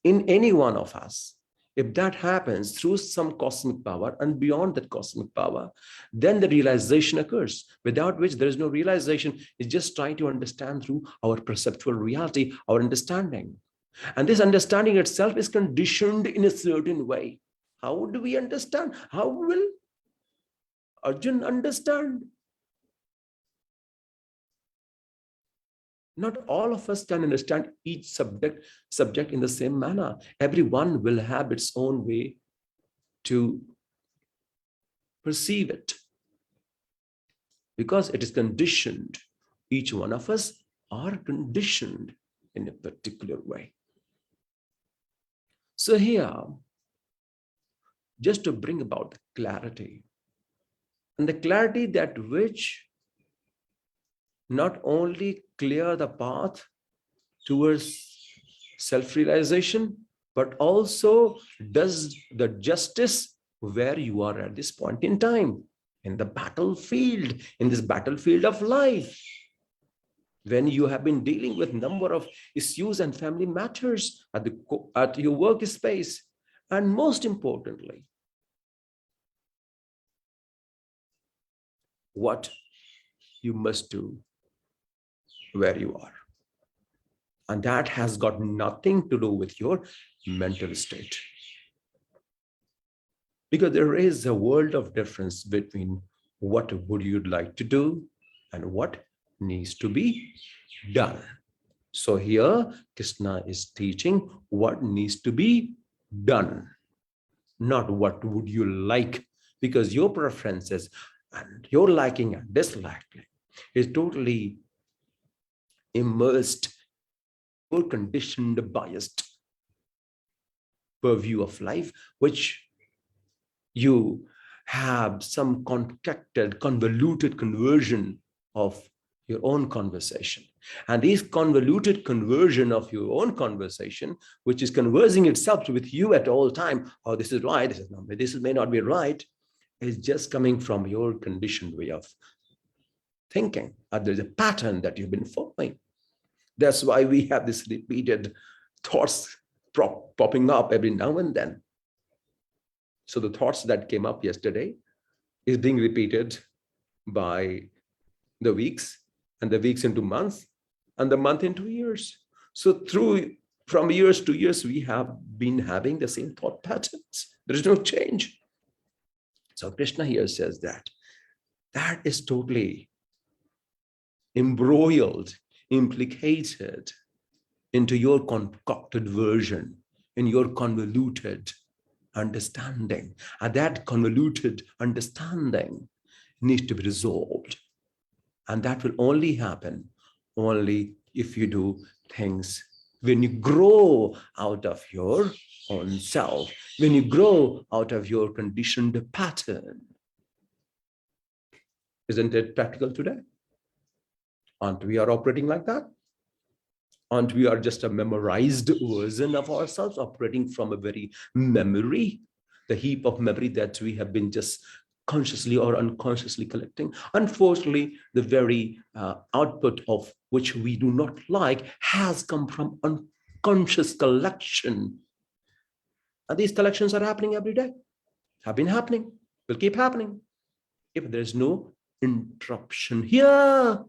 in any one of us, if that happens through some cosmic power and beyond that cosmic power, then the realization occurs, without which there is no realization. It's just trying to understand through our perceptual reality, our understanding. And this understanding itself is conditioned in a certain way. How do we understand? How will Arjun understand? Not all of us can understand each subject in the same manner. Everyone will have its own way to perceive it, because it is conditioned. Each one of us are conditioned in a particular way. So here, just to bring about clarity, and the clarity that which not only clear the path towards self-realization, but also does the justice where you are at this point in time, in the battlefield, in this battlefield of life. When you have been dealing with number of issues and family matters at your workspace, and most importantly, what you must do where you are. And that has got nothing to do with your mental state. Because there is a world of difference between what would you like to do and what needs to be done. So here, Krishna is teaching what needs to be done, not what would you like, because your preferences and your liking and disliking is totally immersed or conditioned, biased purview of life, which you have some concocted, convoluted conversion of your own conversation. And this convoluted conversion of your own conversation, which is conversing itself with you at all time, oh, this is right, this is not, this may not be right, is just coming from your conditioned way of thinking. There's a pattern that you've been following. That's why we have this repeated thoughts popping up every now and then. So the thoughts that came up yesterday is being repeated by the weeks, and the weeks into months, and the month into years. So from years to years, we have been having the same thought patterns. There is no change. So Krishna here says that is totally embroiled, implicated into your concocted version, in your convoluted understanding. And that convoluted understanding needs to be resolved. And that will only happen only if you do things when you grow out of your own self, when you grow out of your conditioned pattern. Isn't it practical today? Aren't we are operating like that? Aren't we are just a memorized version of ourselves, operating from a very memory, the heap of memory that we have been just consciously or unconsciously collecting? Unfortunately, the very output of which we do not like has come from unconscious collection. And these collections are happening every day, have been happening, will keep happening if there's no interruption. Here,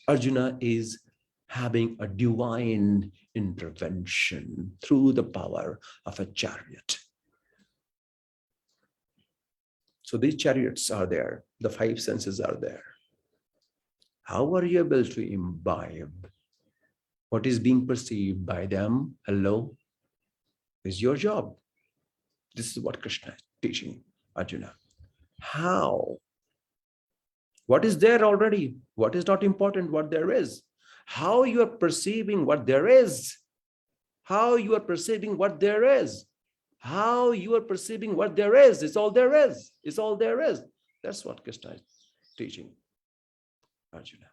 Arjuna is having a divine intervention through the power of a chariot. So these chariots are there, the five senses are there. How are you able to imbibe what is being perceived by them? Hello, is your job. This is what Krishna is teaching Arjuna. How? What is there already? What is not important? What there is? How you are perceiving what there is? How you are perceiving what there is? How you are perceiving what there is? It's all there is. It's all there is. That's what Krishna is teaching Arjuna.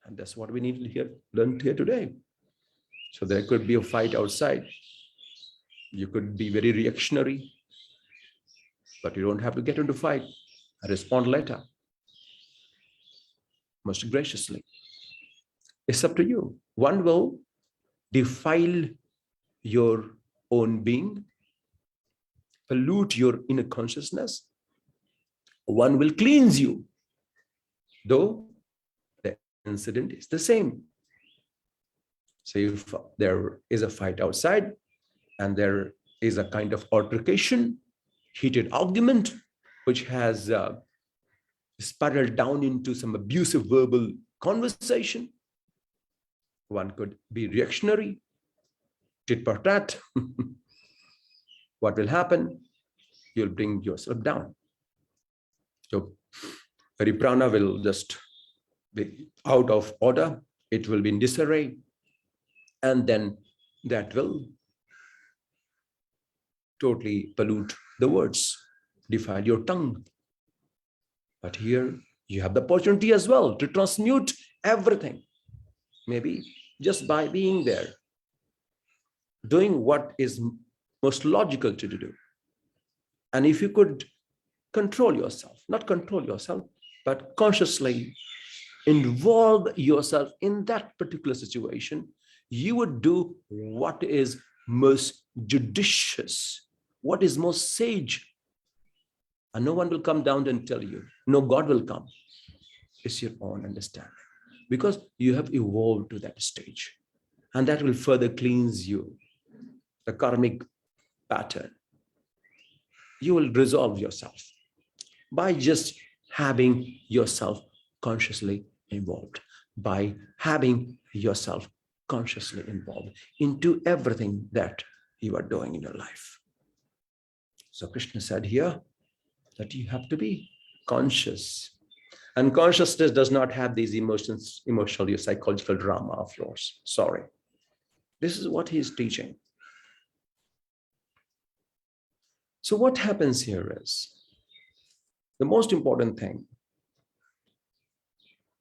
And that's what we need to learn here today. So there could be a fight outside. You could be very reactionary, but you don't have to get into fight. Respond later, most graciously. It's up to you. One will defile your own being, pollute your inner consciousness. One will cleanse you, though the incident is the same. So if there is a fight outside and there is a kind of altercation, heated argument, which has spiraled down into some abusive verbal conversation, one could be reactionary, tit for tat. What will happen? You'll bring yourself down. So very prana will just be out of order. It will be in disarray. And then that will totally pollute the words, defile your tongue. But here you have the opportunity as well to transmute everything. Maybe just by being there, doing what is most logical to do. And if you could control yourself, not control yourself, but consciously involve yourself in that particular situation, you would do what is most judicious, what is most sage. And no one will come down and tell you. No God will come. It's your own understanding. Because you have evolved to that stage. And that will further cleanse you. The karmic pattern. You will resolve yourself by just having yourself consciously involved. By having yourself consciously involved into everything that you are doing in your life. So Krishna said here that you have to be conscious. And consciousness does not have these emotions, emotional or psychological drama of yours. Sorry. This is what he is teaching. So what happens here is, the most important thing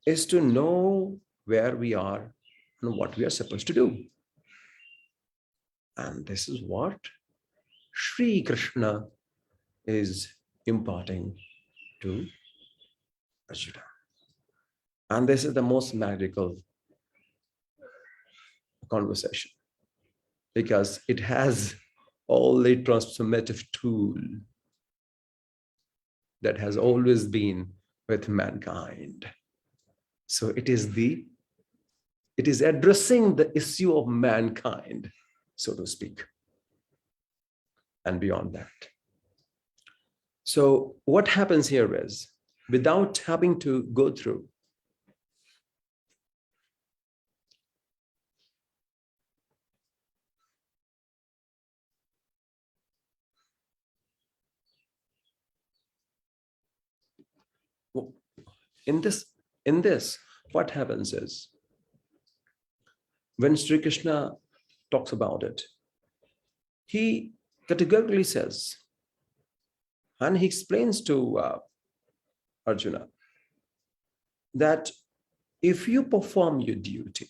is to know where we are and what we are supposed to do. And this is what Shri Krishna is imparting to Arjuna. And this is the most magical conversation because it has all the transformative tool that has always been with mankind. So it is addressing the issue of mankind, so to speak, and beyond that. So what happens here is, without having to go through in this, what happens is, when Sri Krishna talks about it, he categorically says, and he explains to Arjuna that if you perform your duty,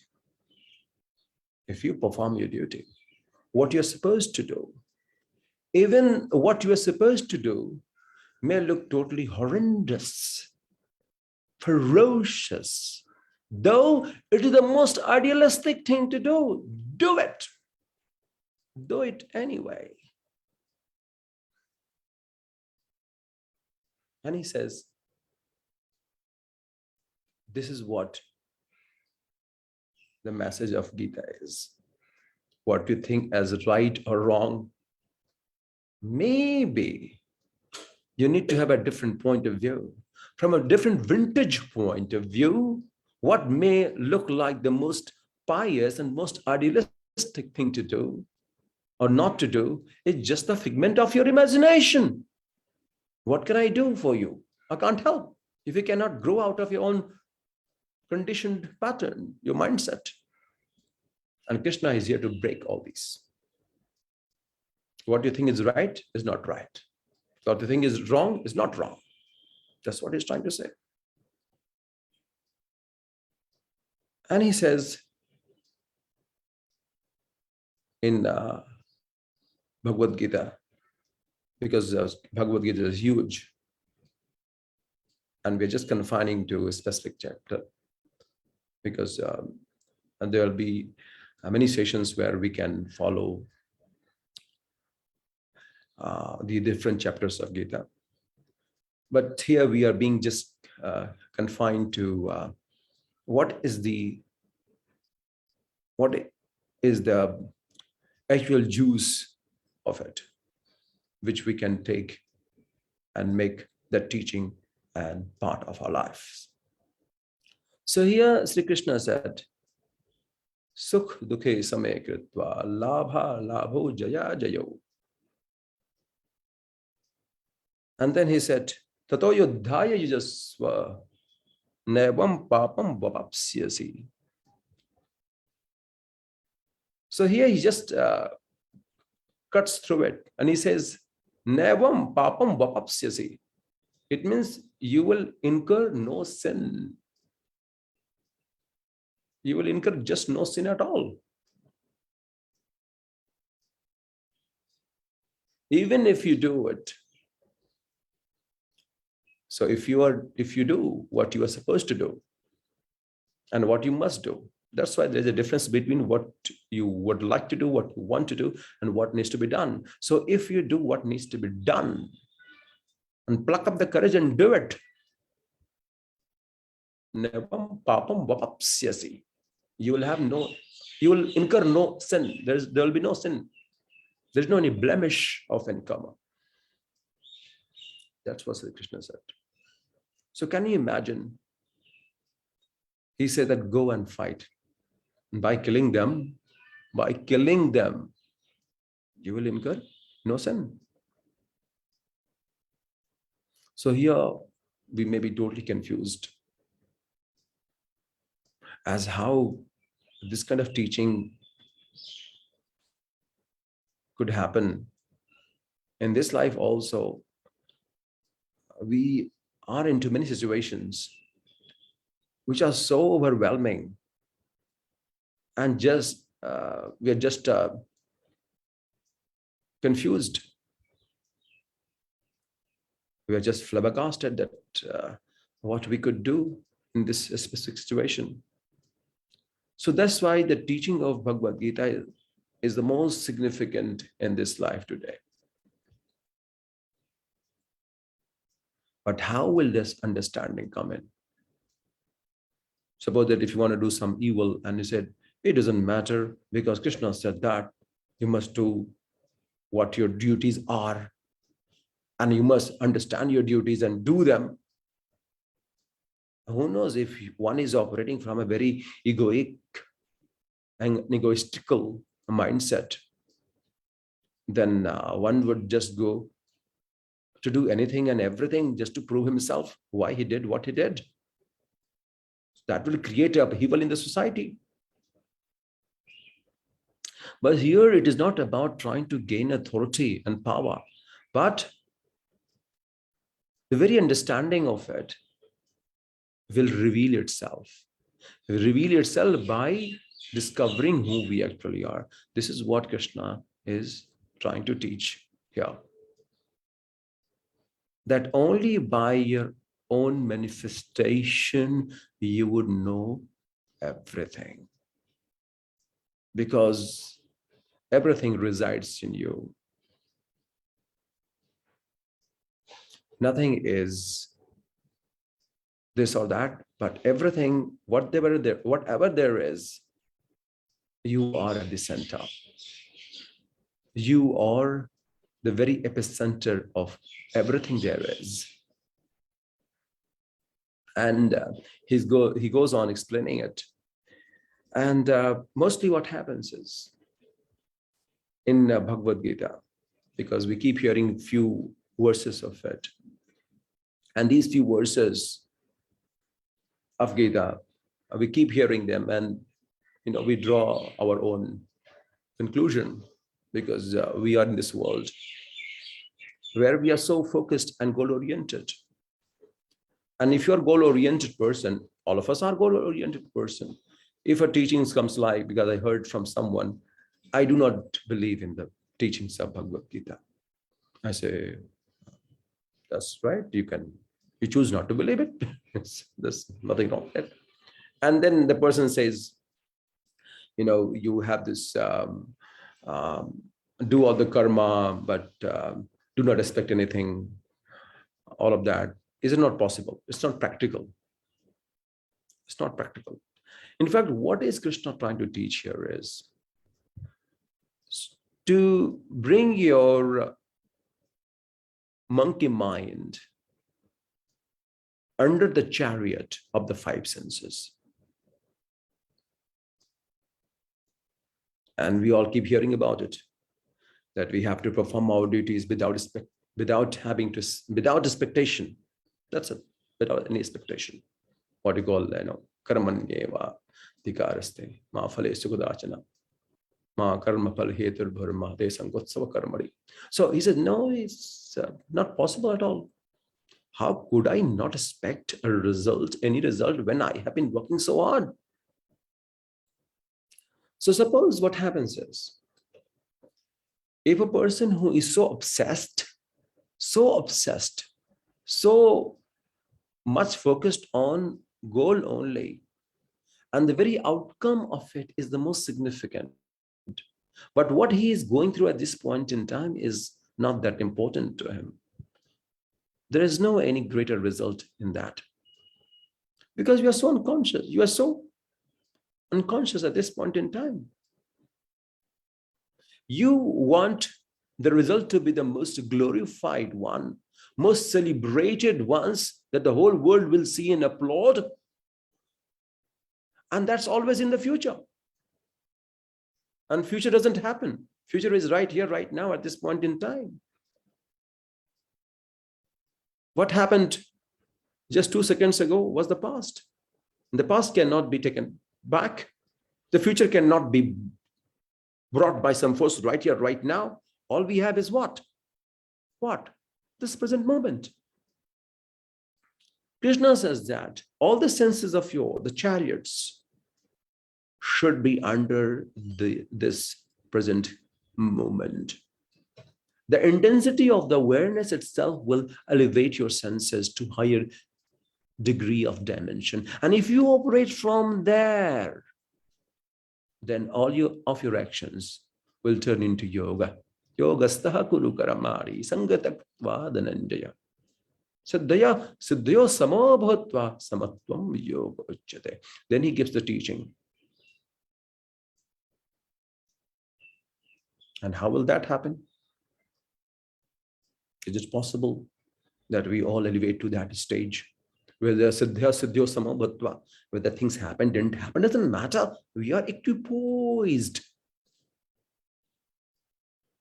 what you're supposed to do, even what you are supposed to do may look totally horrendous, ferocious, though it is the most idealistic thing to do. Do it. Do it anyway. And he says, this is what the message of Gita is. What you think as right or wrong, maybe you need to have a different point of view. From a different vintage point of view, what may look like the most pious and most idealistic thing to do or not to do is just the figment of your imagination. What can I do for you? I can't help if you cannot grow out of your own conditioned pattern, your mindset. And Krishna is here to break all these. What you think is right is not right. What you think is wrong is not wrong. That's what he's trying to say. And he says in Bhagavad Gita, because Bhagavad Gita is huge, and we're just confining to a specific chapter, because and there will be many sessions where we can follow the different chapters of Gita. But here we are being just confined to what is the actual juice of it, which we can take and make that teaching and part of our lives. So here Sri Krishna said, Sukh dukhe same kritva labha labho jaya jayo. And then he said, Tato yudhaya yujasva nevam papam vapapsyasi. So here he just cuts through it and he says, Nevam papam vapapsyasi. It means you will incur no sin. You will incur just no sin at all. Even if you do it. So if you do what you are supposed to do and what you must do, that's why there's a difference between what you would like to do, what you want to do, and what needs to be done. So if you do what needs to be done and pluck up the courage and do it, nevam papam vapapsyasi. You will incur no sin. There will be no sin. There's no any blemish of any karma. That's what Sri Krishna said. So can you imagine? He said that go and fight. And by killing them, you will incur no sin. So here we may be totally confused as how this kind of teaching could happen in this life also. We are into many situations which are so overwhelming, and just we are just confused. We are just flabbergasted that what we could do in this specific situation. So that's why the teaching of Bhagavad Gita is the most significant in this life today. But how will this understanding come in? Suppose that if you want to do some evil and you said, it doesn't matter because Krishna said that you must do what your duties are and you must understand your duties and do them. Who knows if one is operating from a very egoic and egoistical mindset, then one would just go to do anything and everything just to prove himself why he did what he did. That will create upheaval in the society. But here it is not about trying to gain authority and power, but the very understanding of it will reveal itself by discovering who we actually are. This is what Krishna is trying to teach here. That only by your own manifestation you would know everything, because everything resides in you. Nothing is this or that, but everything, whatever there is, you are at the center. You are the very epicenter of everything there is. And he goes on explaining it. And mostly what happens is in Bhagavad Gita, because we keep hearing few verses of it. And these few verses of Gita, we keep hearing them, and we draw our own conclusion, because we are in this world where we are so focused and goal-oriented. And if you're a goal-oriented person, all of us are goal-oriented person. If a teaching comes like, because I heard from someone, I do not believe in the teachings of Bhagavad Gita. I say, that's right. You choose not to believe it. There's nothing wrong with it. And then the person says, you have this, do all the karma, but do not expect anything. All of that. Is it not possible? It's not practical. It's not practical. In fact, what is Krishna trying to teach here is to bring your monkey mind under the chariot of the five senses. And we all keep hearing about it, that we have to perform our duties without expectation. That's it, without any expectation. What you call, karmanyeva dhikaraste ma phale sukudachana ma karma phal hetur bharma te sangotsava karmari. So he said, no, it's not possible at all. How could I not expect a result, any result, when I have been working so hard? So suppose what happens is, if a person who is so obsessed, so much focused on goal only, and the very outcome of it is the most significant, but what he is going through at this point in time is not that important to him, there is no any greater result in that, because you are so unconscious. You are so unconscious at this point in time. You want the result to be the most glorified one, most celebrated ones that the whole world will see and applaud. And that's always in the future. And future doesn't happen. Future is right here, right now, at this point in time. What happened just 2 seconds ago was the past. The past cannot be taken back. The future cannot be brought by some force right here, right now. All we have is what? What? This present moment. Krishna says that all the senses of the chariots, should be under this present moment. The intensity of the awareness itself will elevate your senses to higher degree of dimension. And if you operate from there, then all of your actions will turn into yoga. Yogastaha kuru karamari sangatakva dhananjaya. Siddhaya siddhayo samo bhavatva samatvam yoga uchyate. Then he gives the teaching. And how will that happen? Is it possible that we all elevate to that stage where the siddhya siddhyo samo bhavatva, whether things happen, didn't happen, doesn't matter. We are equipoised.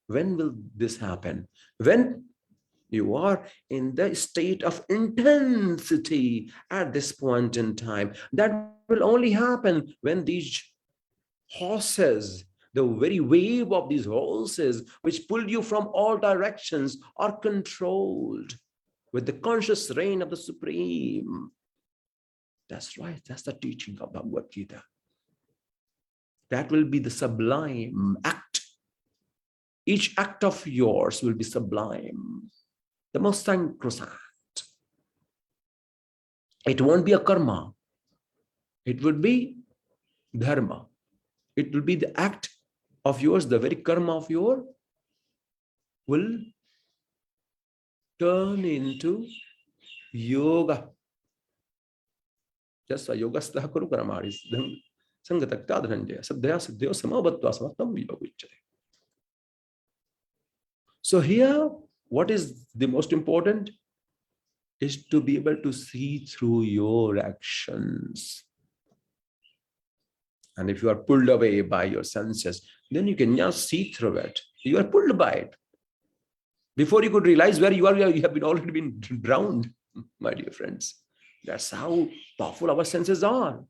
When will this happen? When you are in the state of intensity at this point in time. That will only happen when these horses, the very wave of these horses which pull you from all directions, are controlled with the conscious reign of the Supreme. That's right. That's the teaching of Bhagavad Gita. That will be the sublime act. Each act of yours will be sublime, the most sacrosanct. It won't be a karma. It would be dharma. It will be the act of yours, the very karma of yours will turn into yoga. Just a yoga stha kuru karamari sangatakta dhananjaya saddhaya siddhayo samabhatva samattam yoga uchyate. So here, what is the most important? is to be able to see through your actions. And if you are pulled away by your senses, then you can just see through it. You are pulled by it. Before you could realize where you are, you have already been drowned, my dear friends. That's how powerful our senses are.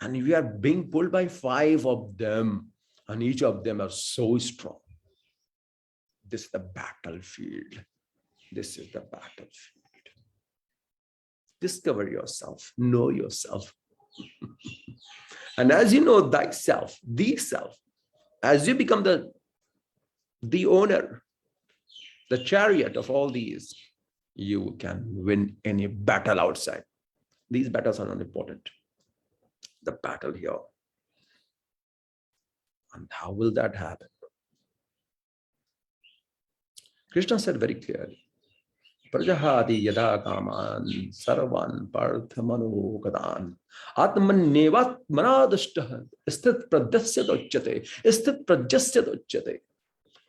And we are being pulled by 5 of them, and each of them are so strong. This is the battlefield. This is the battlefield. Discover yourself, know yourself. And as you know thyself, the self, as you become the owner, the chariot of all these, you can win any battle outside. These battles are not important. The battle here. And how will that happen? Krishna said very clearly, Prajahati yada kaman sarvan parthamanogadan atmannevat manadashtah sthit pradyasya dochyate sthit pradyasya dochyate.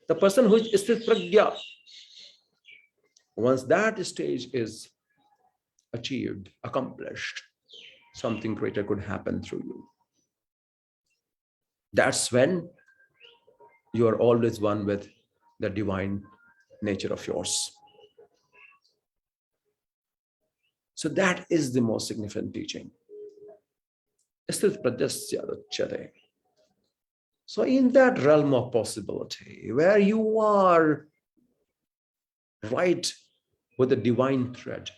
The person who is sthit pragya, once that stage is achieved, accomplished, something greater could happen through you. That's when you are always one with the divine nature of yours. So that is the most significant teaching. So in that realm of possibility, where you are right with the divine thread,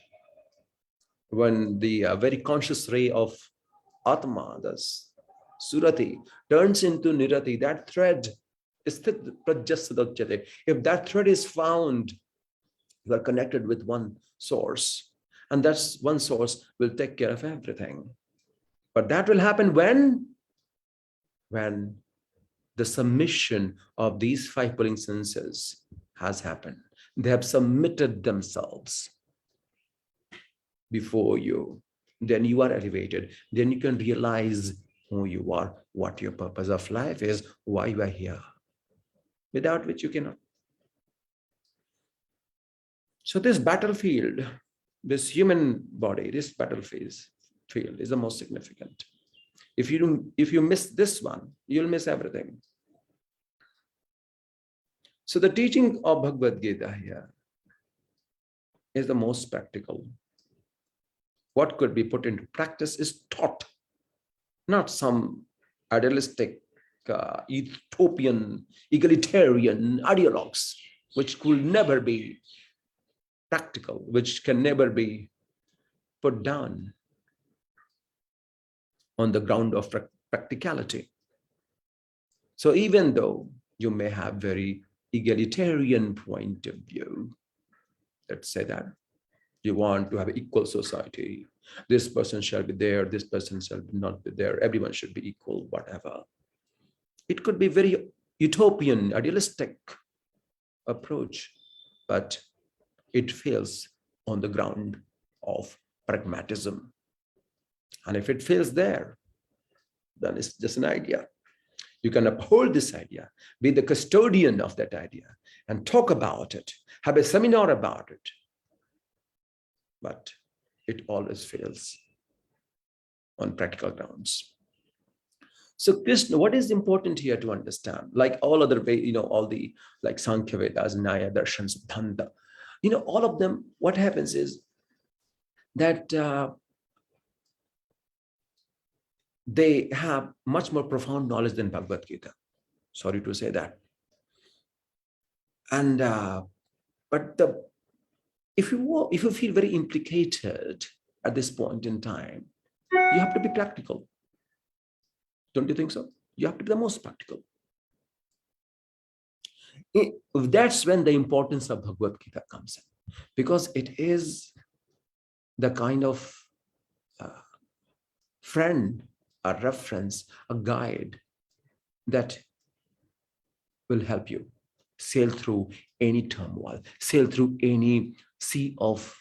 when the very conscious ray of Atma, the Surati, turns into Nirati, that thread is if that thread is found, you are connected with one source, and that's one source will take care of everything. But that will happen when the submission of these 5 pulling senses has happened. They have submitted themselves before you. Then you are elevated. Then you can realize who you are, what your purpose of life is, why you are here, without which you cannot. So this battlefield, this human body, this battlefield is the most significant. If you miss this one, you'll miss everything. So the teaching of Bhagavad Gita here is the most practical. What could be put into practice is taught, not some idealistic, utopian, egalitarian ideologues, which could never be practical, which can never be put down on the ground of practicality. So even though you may have very egalitarian point of view, let's say that you want to have an equal society, this person shall be there, this person shall not be there, everyone should be equal, whatever. It could be very utopian, idealistic approach, but it fails on the ground of pragmatism. And if it fails there, then it's just an idea. You can uphold this idea, be the custodian of that idea, and talk about it, have a seminar about it. But it always fails on practical grounds. So Krishna, what is important here to understand? Like all other, all the like Sankhya Vedas, Nyaya, Darshan, Siddhanta, all of them, what happens is that they have much more profound knowledge than Bhagavad Gita. Sorry to say that. And if you feel very implicated at this point in time, you have to be practical. Don't you think so? You have to be the most practical. That's when the importance of Bhagavad Gita comes in, because it is the kind of friend, a reference, a guide that will help you sail through any turmoil, sail through any sea of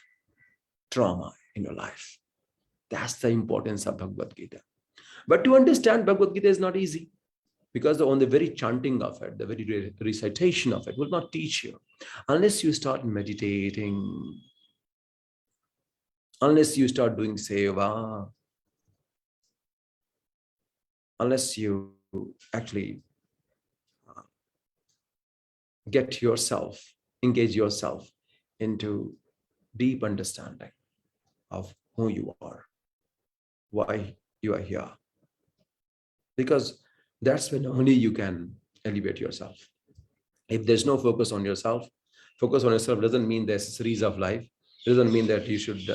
trauma in your life. That's the importance of Bhagavad Gita. But to understand Bhagavad Gita is not easy, because on the very chanting of it, the very recitation of it will not teach you unless you start meditating unless you start doing seva, unless you actually get yourself, engage yourself into deep understanding of who you are, why you are here. Because that's when only you can elevate yourself. If there's no focus on yourself doesn't mean the accessories of life. It doesn't mean that you should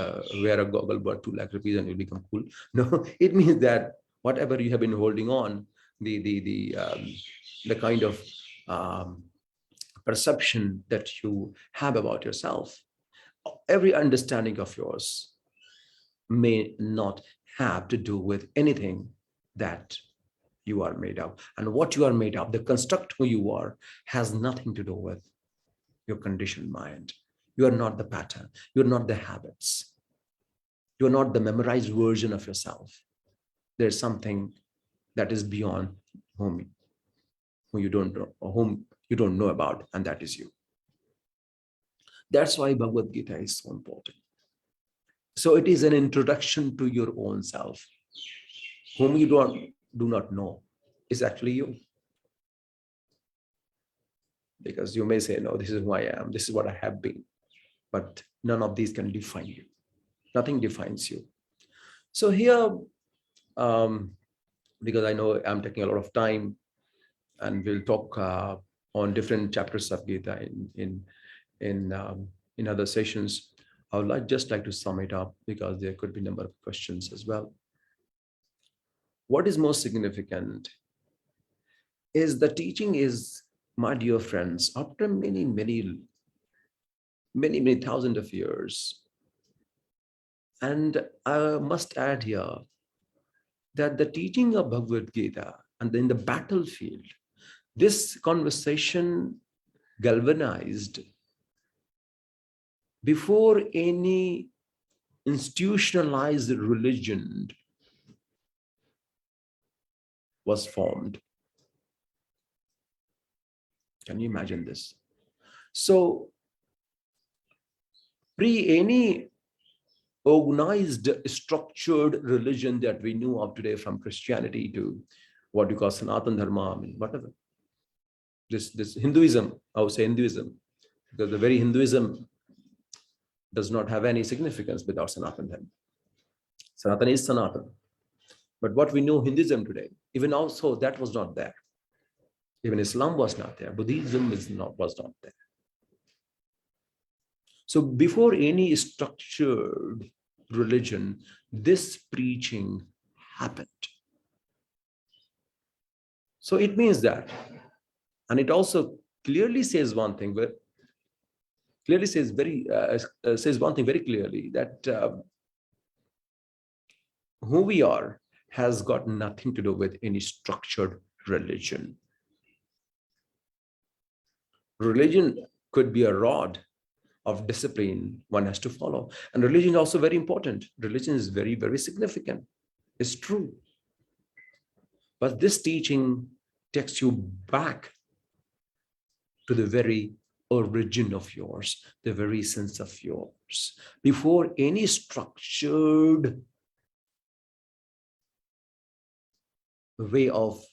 wear a goggle worth 2 lakh rupees and you'll become cool. No, it means that whatever you have been holding on, the kind of perception that you have about yourself, every understanding of yours may not have to do with anything that you are made of. And what you are made of, the construct who you are, has nothing to do with your conditioned mind. You are not the pattern. You're not the habits. You're not the memorized version of yourself. There's something that is beyond whom you don't know, or whom you don't know about, and that is you. That's why Bhagavad Gita is so important. So it is an introduction to your own self. Whom you do not know is actually you. Because you may say, no, this is who I am, this is what I have been. But none of these can define you. Nothing defines you. So here, because I know I'm taking a lot of time, and we'll talk on different chapters of Gita in other sessions, I would just like to sum it up, because there could be a number of questions as well. What is most significant is the teaching is, my dear friends, after many thousands of years. And I must add here that the teaching of Bhagavad Gita, and in the battlefield, this conversation galvanized before any institutionalized religion was formed. Can you imagine this? So, pre any organized, structured religion that we knew of today, from Christianity to what you call Sanatan Dharma, I mean, whatever. This Hinduism, I would say Hinduism, because the very Hinduism does not have any significance without Sanatan Dharma. Sanatan is Sanatan. But what we know Hinduism today, even also that was not there. Even Islam was not there. Buddhism was not there. So before any structured religion, this preaching happened. So it means that, and it also clearly says one thing, says one thing very clearly, that who we are has got nothing to do with any structured religion. Religion could be a rod of discipline one has to follow. And religion is also very important. Religion is very, very significant. It's true. But this teaching takes you back to the very origin of yours, the very sense of yours. Before any structured way of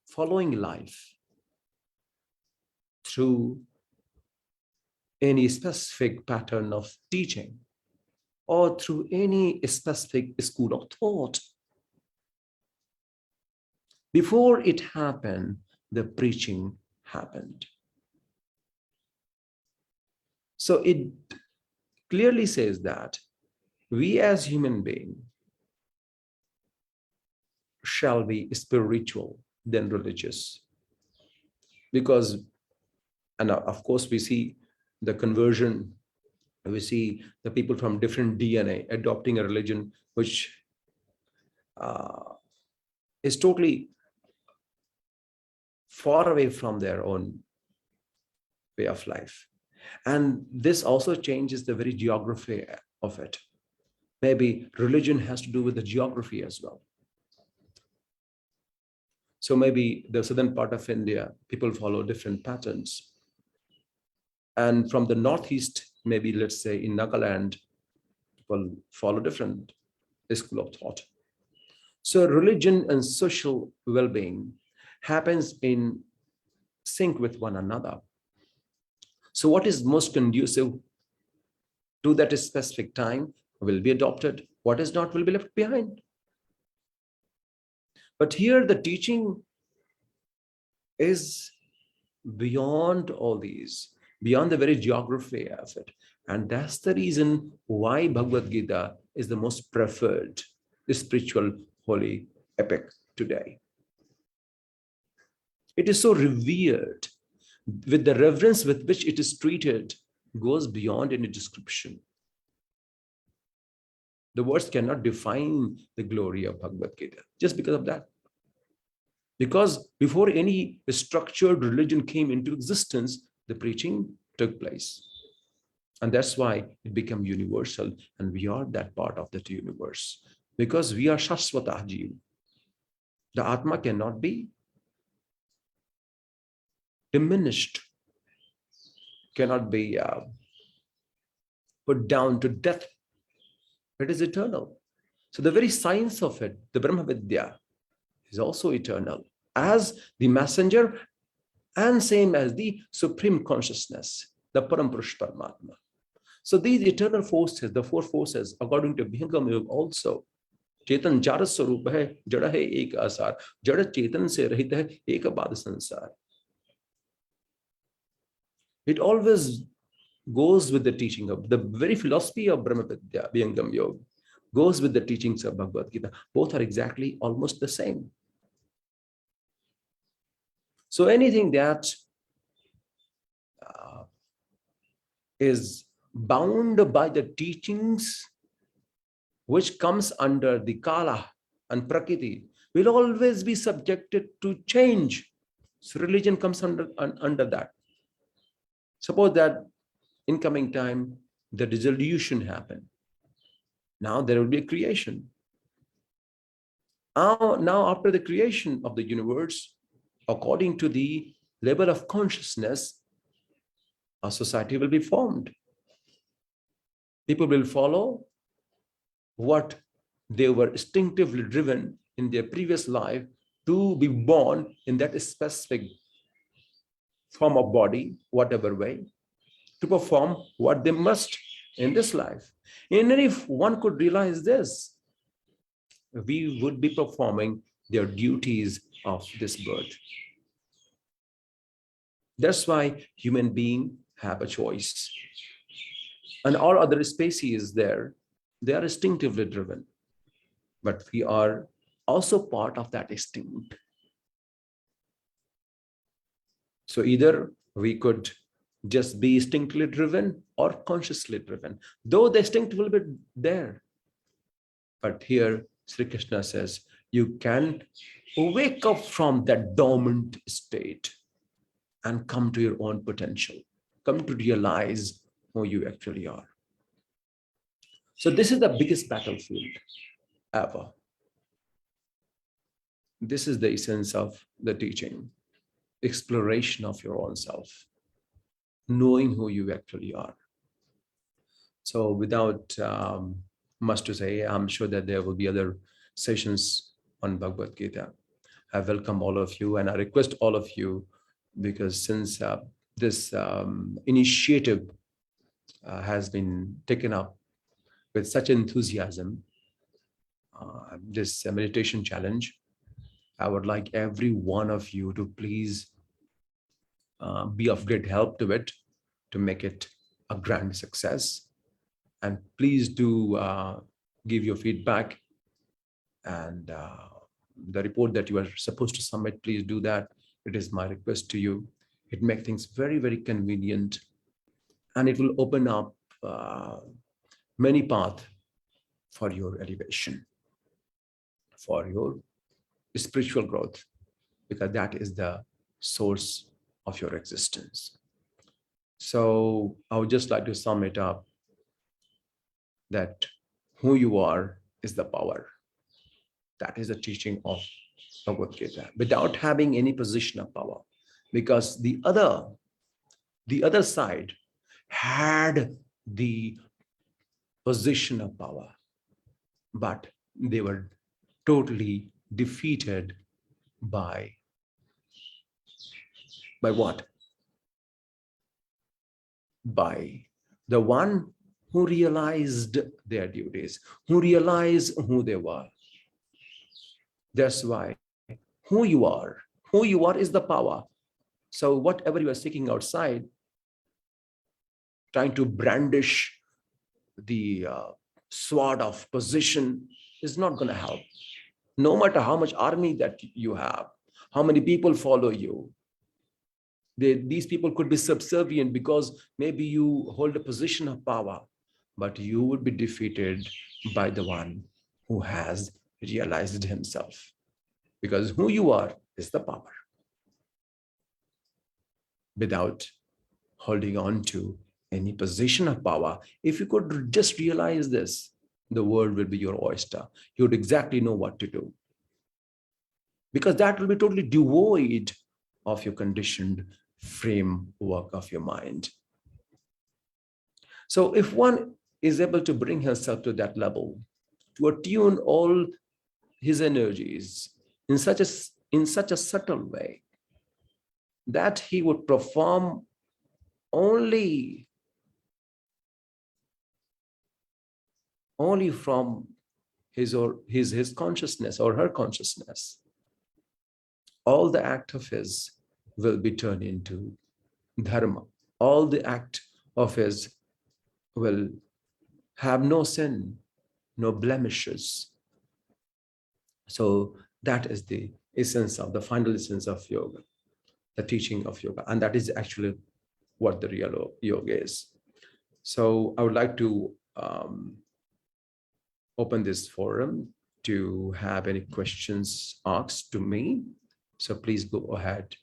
following life through any specific pattern of teaching or through any specific school of thought. Before it happened, the preaching happened. So it clearly says that we as human beings shall be spiritual than religious. Because, and of course, we see the conversion, we see the people from different DNA adopting a religion which is totally far away from their own way of life. And this also changes the very geography of it. Maybe religion has to do with the geography as well. So maybe the southern part of India, people follow different patterns. And from the northeast Maybe let's say in Nagaland, people follow different school of thought. So religion and social well-being happens in sync with one another. So what is most conducive to that specific time will be adopted. What is not will be left behind. But here the teaching is beyond all these, beyond the very geography of it. And that's the reason why Bhagavad Gita is the most preferred spiritual holy epic today. It is so revered, with the reverence with which it is treated goes beyond any description. The words cannot define the glory of Bhagavad Gita just because of that. Because before any structured religion came into existence, the preaching took place. And that's why it became universal. And we are that part of that universe. Because we are Shashwata Jiv. The Atma cannot be diminished, cannot be put down to death. It is eternal. So the very science of it, the Brahma Vidya, is also eternal as the messenger and same as the supreme consciousness, the Param Purush Paramatma. So these eternal forces, the four forces, according to Vihangam Yoga also, Chetan Jara Swarupa hai, Jada hai ek asar, Jada Chetan se rahit hai, ek bad sansar. It always goes with the teaching of the very philosophy of Brahma Vidya, Vihangam Yoga, goes with the teachings of Bhagavad Gita. Both are exactly almost the same. So anything that is bound by the teachings which comes under the Kala and Prakriti will always be subjected to change. So religion comes under that. Suppose that in coming time, the dissolution happened. Now there will be a creation. Now after the creation of the universe, according to the level of consciousness, a society will be formed. People will follow what they were instinctively driven in their previous life to be born in that specific form of body, whatever way, to perform what they must in this life. And if one could realize this, we would be performing their duties of this birth. That's why human beings have a choice. And all other species there, they are instinctively driven. But we are also part of that instinct. So either we could just be instinctively driven or consciously driven, though the instinct will be there. But here, Sri Krishna says, you can wake up from that dormant state and come to your own potential, come to realize who you actually are. So this is the biggest battlefield ever. This is the essence of the teaching, exploration of your own self, knowing who you actually are. So without much to say, I'm sure that there will be other sessions on Bhagavad Gita. I welcome all of you and I request all of you, because since this initiative has been taken up with such enthusiasm, this meditation challenge, I would like every one of you to please be of great help to it, to make it a grand success. And please do give your feedback, and the report that you are supposed to submit, please do that. It is my request to you. It makes things very, very convenient, and it will open up many paths for your elevation, for your spiritual growth, because that is the source of your existence. So I would just like to sum it up that who you are is the power. That is the teaching of Bhagavad Gita, without having any position of power, because the other side had the position of power, but they were totally defeated by what? By the one who realized their duties, who realized who they were. That's why who you are is the power. So whatever you are seeking outside, trying to brandish the sword of position is not going to help. No matter how much army that you have, how many people follow you, these people could be subservient because maybe you hold a position of power, but you would be defeated by the one who has realized himself, because who you are is the power. Without holding on to any position of power, if you could just realize this, the world will be your oyster. You would exactly know what to do, because that will be totally devoid of your conditioned framework of your mind. So if one is able to bring himself to that level, to attune all his energies in such a subtle way that he would perform only from his consciousness or her consciousness, all the act of his will be turned into dharma. All the act of his will have no sin, no blemishes. So that is the essence of the final essence of yoga, the teaching of yoga. And that is actually what the real yoga is. So I would like to open this forum to have any questions asked to me. So please go ahead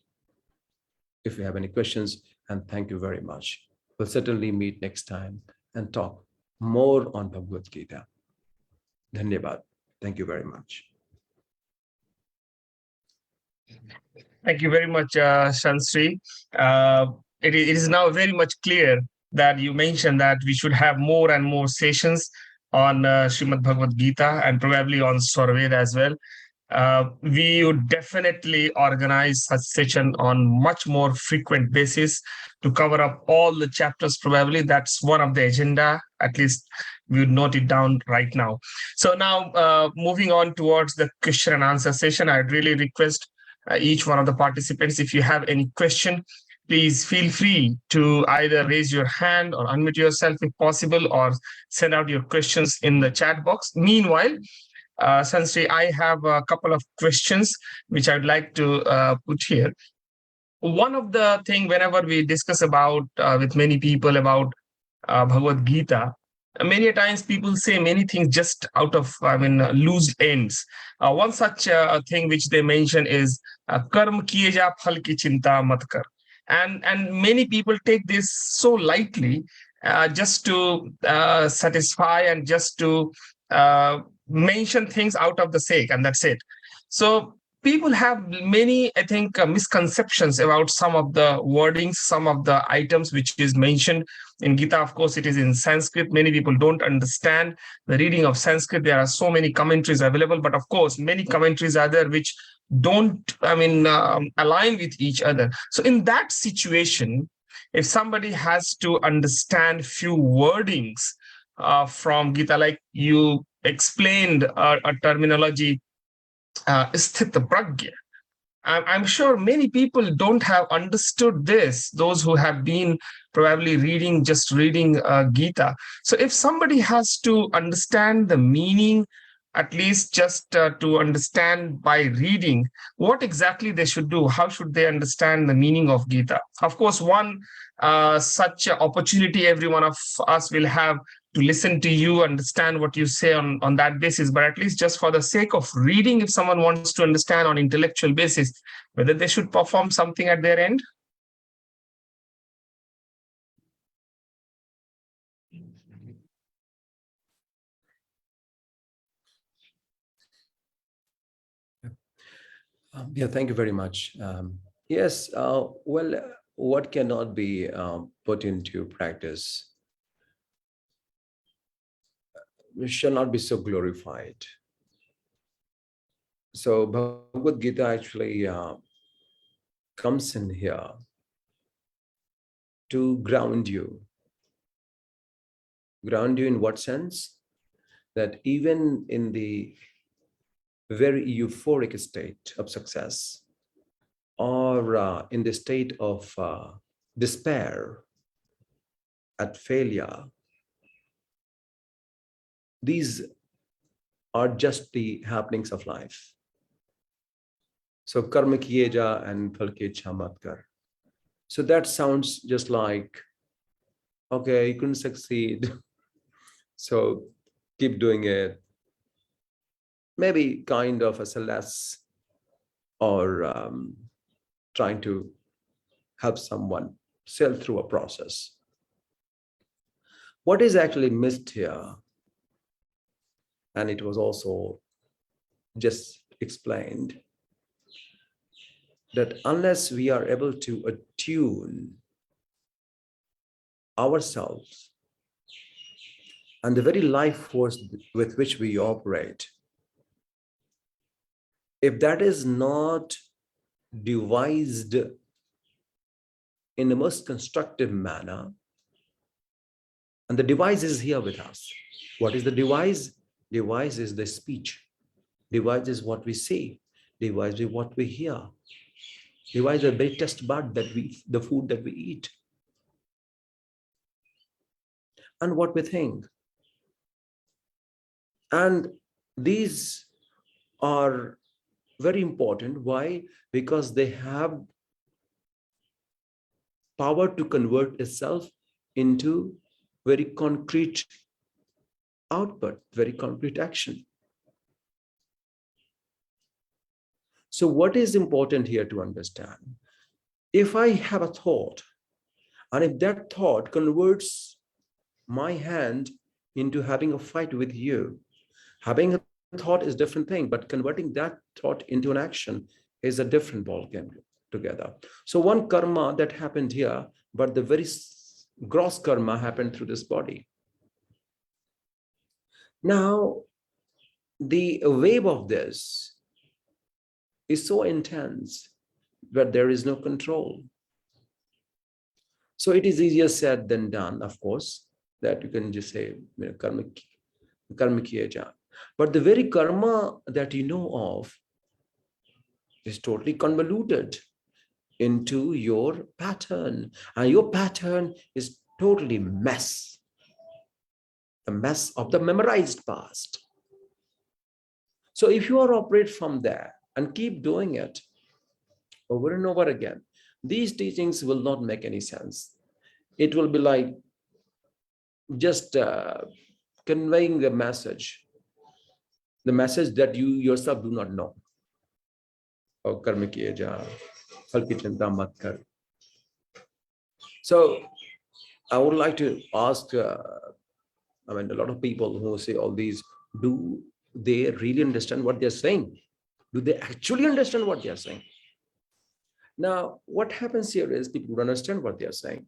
if you have any questions, and thank you very much. We'll certainly meet next time and talk more on Bhagavad Gita. Dhanyavad. Thank you very much. Thank you very much, Shri. It is now very much clear that you mentioned that we should have more and more sessions on Srimad Bhagavad Gita and probably on Sarveda as well. We would definitely organize such session on much more frequent basis to cover up all the chapters. Probably that's one of the agenda. At least we would note it down right now. So now moving on towards the question and answer session, I'd really request each one of the participants, if you have any question, please feel free to either raise your hand or unmute yourself if possible, or send out your questions in the chat box. Meanwhile, Sansri, I have a couple of questions which I'd like to put here. One of the thing, whenever we discuss about with many people about Bhagavad Gita, many times people say many things just out of, loose ends. One such thing which they mention is karma kiye ja phal ki chinta mat kar. And many people take this so lightly, just to satisfy and just to mention things out of the sake, and that's it. So people have many, I think, misconceptions about some of the wordings, some of the items which is mentioned in Gita. Of course, it is in Sanskrit. Many people don't understand the reading of Sanskrit. There are so many commentaries available, but of course, many commentaries are there which don't, align with each other. So in that situation, if somebody has to understand few wordings from Gita, like you explained a terminology, sthita pragya. I'm sure many people don't have understood this, those who have been probably reading Gita. So if somebody has to understand the meaning, at least just to understand by reading, what exactly they should do? How should they understand the meaning of Gita? Of course, one such opportunity every one of us will have to listen to you, understand what you say on that basis. But at least just for the sake of reading, if someone wants to understand on intellectual basis, whether they should perform something at their end. Yeah, thank you very much. Yes, well, what cannot be put into practice shall not be so glorified. So Bhagavad Gita actually comes in here to ground you. Ground you in what sense? That even in the very euphoric state of success, or in the state of despair at failure, these are just the happenings of life. So karma kiye ja and phal ke ichha mat kar. So that sounds just like, okay, you couldn't succeed, so keep doing it. Maybe kind of as a less, or trying to help someone sail through a process. What is actually missed here, and it was also just explained, that unless we are able to attune ourselves and the very life force with which we operate, if that is not devised in the most constructive manner, and the device is here with us. What is the device? Device is the speech. Device is what we see. Device is what we hear. Device is the very taste bud that the food that we eat, and what we think. And these are very important. Why? Because they have power to convert itself into very concrete output, very concrete action. So what is important here to understand? If I have a thought, and if that thought converts my hand into having a fight with you, having a thought is a different thing, but converting that thought into an action is a different ballgame together. So one karma that happened here, but the very gross karma happened through this body. Now, the wave of this is so intense that there is no control. So it is easier said than done, of course, that you can just say, karma kiya ja. But the very karma that you know of is totally convoluted into your pattern. And your pattern is totally mess. The mess of the memorized past. So if you are operate from there and keep doing it over and over again, these teachings will not make any sense. It will be like just conveying the message that you yourself do not know. Oh, karma kiye ja, phal ki chinta mat kar. So I would like to ask, a lot of people who say all these, do they really understand what they're saying? Do they actually understand what they're saying? Now, what happens here is people don't understand what they're saying.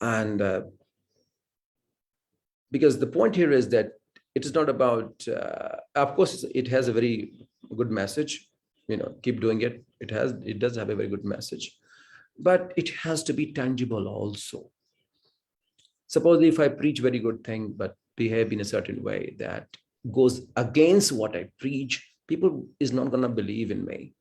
And because the point here is that it is not about, of course, it has a very good message, keep doing it. It does have a very good message, but it has to be tangible also. Suppose if I preach very good thing, but behave in a certain way that goes against what I preach, people is not going to believe in me.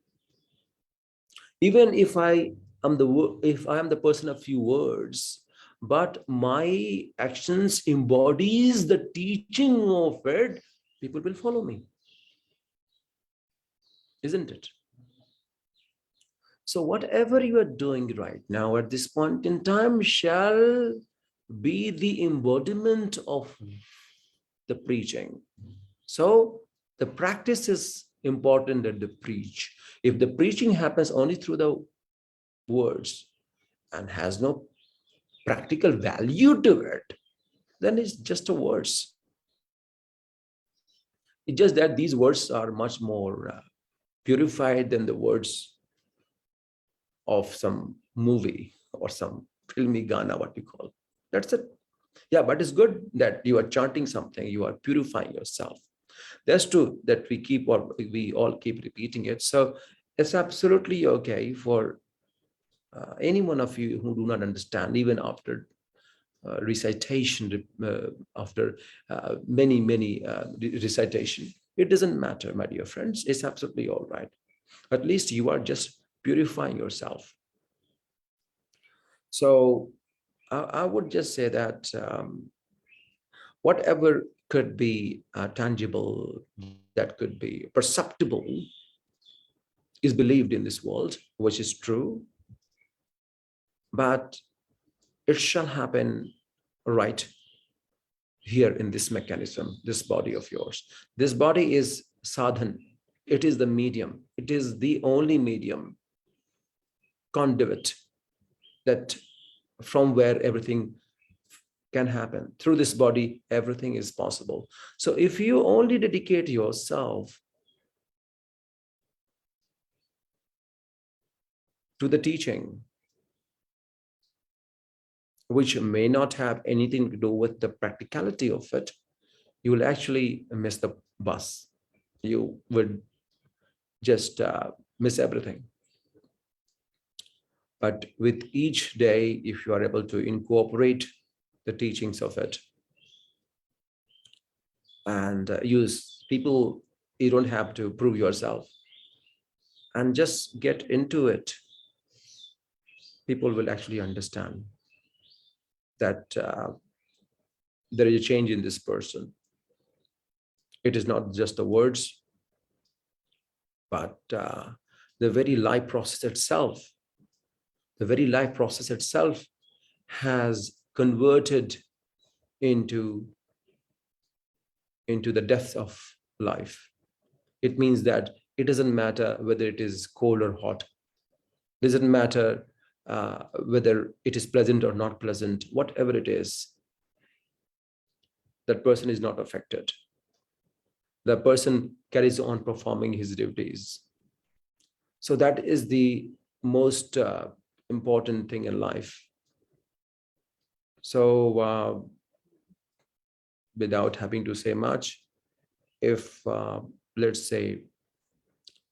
Even if I am the person of few words, but my actions embodies the teaching of it, people will follow me. Isn't it? So whatever you are doing right now at this point in time shall be the embodiment of the preaching. So the practice is important than the preach. If the preaching happens only through the words and has no practical value to it, then it's just a words. It's just that these words are much more purified than the words of some movie or some filmy gana, what we call. That's it. Yeah, but it's good that you are chanting something, you are purifying yourself. That's true that we all keep repeating it. So it's absolutely okay for any one of you who do not understand, even after recitation, after many recitation. It doesn't matter, my dear friends. It's absolutely all right. At least you are just purifying yourself. So I would just say that whatever could be tangible, that could be perceptible, is believed in this world, which is true, but it shall happen right here in this mechanism, this body of yours. This body is sadhan. It is the medium. It is the only medium, conduit, that from where everything can happen. Through this body, everything is possible. So if you only dedicate yourself to the teaching, which may not have anything to do with the practicality of it, you will actually miss the bus. You would just miss everything. But with each day, if you are able to incorporate the teachings of it and use people, you don't have to prove yourself, and just get into it, people will actually understand that there is a change in this person. It is not just the words, but the very life process itself. The very life process itself has converted into the depth of life. It means that it doesn't matter whether it is cold or hot. It doesn't matter whether it is pleasant or not pleasant. Whatever it is, that person is not affected. The person carries on performing his duties. So that is the most important thing in life. So without having to say much, if let's say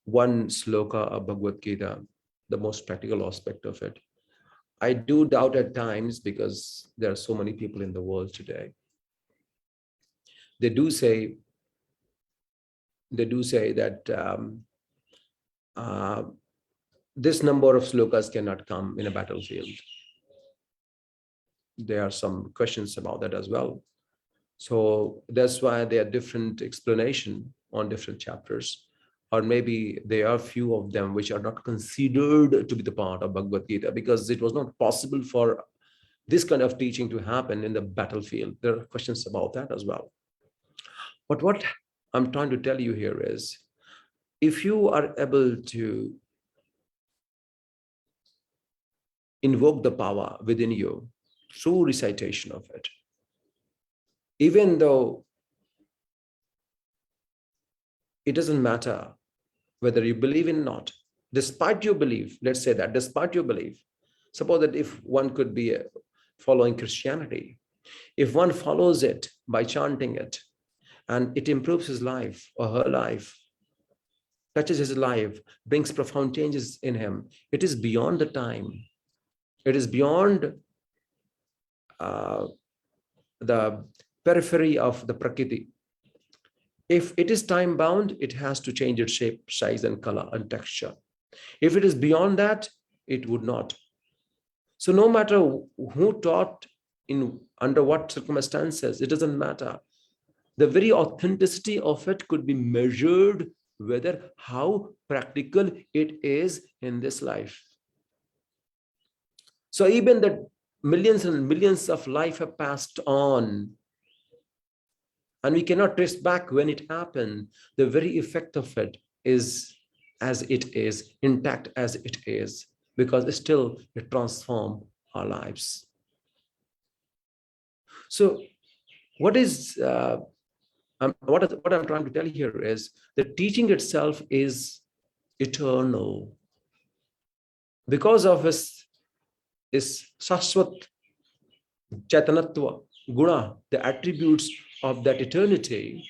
one sloka of Bhagavad Gita, the most practical aspect of it, I do doubt at times, because there are so many people in the world today. They do say that this number of slokas cannot come in a battlefield. There are some questions about that as well. So that's why there are different explanations on different chapters, or maybe there are few of them which are not considered to be the part of Bhagavad Gita, because it was not possible for this kind of teaching to happen in the battlefield. There are questions about that as well. But what I'm trying to tell you here is, if you are able to invoke the power within you through recitation of it, even though it doesn't matter whether you believe in or not, despite your belief, let's say that, despite your belief, suppose that if one could be following Christianity, if one follows it by chanting it, and it improves his life or her life, touches his life, brings profound changes in him, it is beyond the time. It is beyond the periphery of the Prakriti. If it is time bound, it has to change its shape, size, and color and texture. If it is beyond that, it would not. So no matter who taught, under what circumstances, it doesn't matter. The very authenticity of it could be measured whether how practical it is in this life. So even that millions and millions of life have passed on, and we cannot trace back when it happened, the very effect of it is as it is, intact as it is, because still it transforms our lives. So what I'm trying to tell here is the teaching itself is eternal. Because of is Sashwat Chaitanatva, guna, the attributes of that eternity,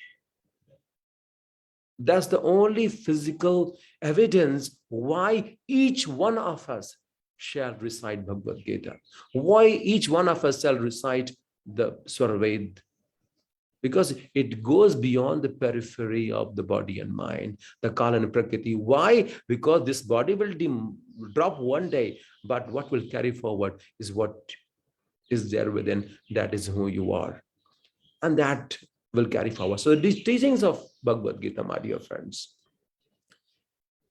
that's the only physical evidence why each one of us shall recite Bhagavad Gita, why each one of us shall recite the Swarved, because it goes beyond the periphery of the body and mind, the Kala and Prakriti. Why? Because this body will drop one day, but what will carry forward is what is there within, that is who you are. And that will carry forward. So these teachings of Bhagavad Gita, my dear friends,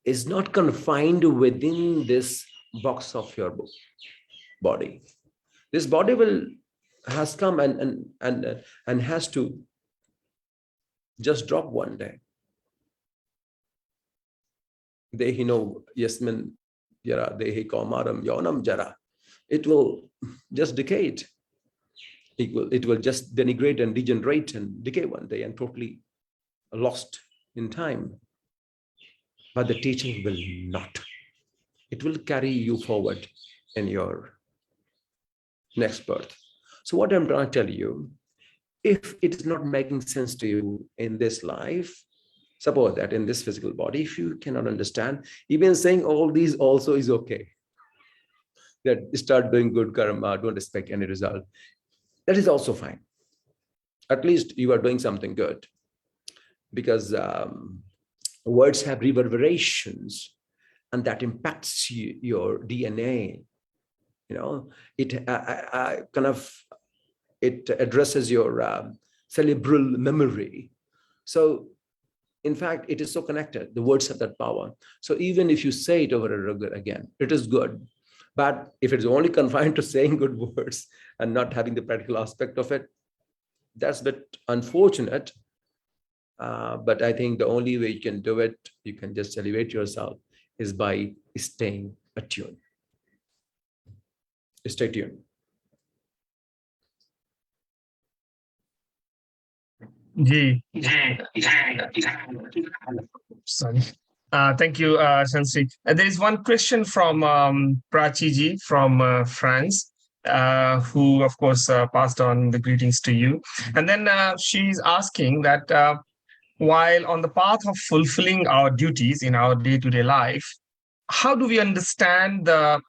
is not confined within this box of your body. This body has come and has to just drop one day. Dehi no yasmin yara dehi kaumaram yonam jara. It will just decay. It will just denigrate and degenerate and decay one day and totally lost in time. But the teaching will not. It will carry you forward in your next birth. So what I'm trying to tell you, if it is not making sense to you in this life, suppose that in this physical body, if you cannot understand, even saying all these also is okay. That start doing good karma, don't expect any result. That is also fine. At least you are doing something good, because words have reverberations, and that impacts your DNA. You know, it it addresses your cerebral memory. So, in fact, it is so connected. The words have that power. So even if you say it over and over again, it is good. But if it's only confined to saying good words and not having the practical aspect of it, that's a bit unfortunate. But I think the only way you can do it, you can just elevate yourself, is by staying attuned. Stay tuned. Ji. Sorry. Thank you, Shansi. There is one question from Prachi ji from France, who, of course, passed on the greetings to you. And then she's asking that while on the path of fulfilling our duties in our day-to-day life, how do we understand the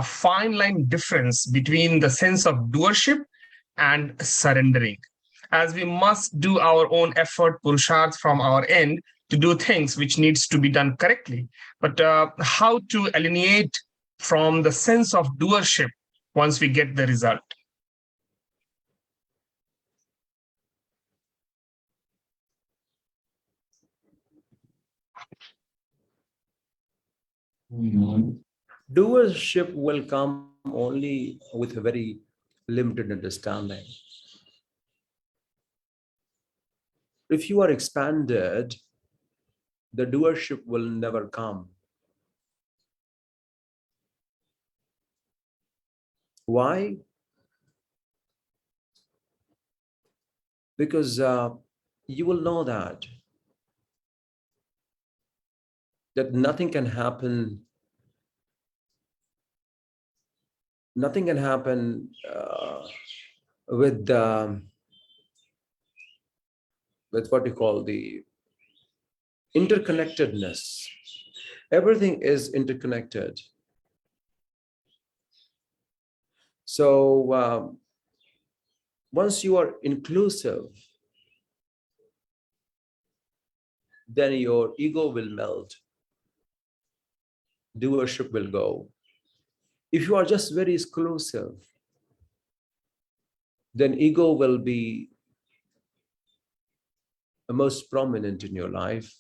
fine line difference between the sense of doership and surrendering? As we must do our own effort, purusharth from our end to do things which needs to be done correctly. But how to alienate from the sense of doership once we get the result? Doership will come only with a very limited understanding. If you are expanded, the doership will never come. Why? Because you will know that nothing can happen. Nothing can happen with what you call the interconnectedness. Everything is interconnected. So once you are inclusive, then your ego will melt. Doership will go. If you are just very exclusive, then ego will be the most prominent in your life.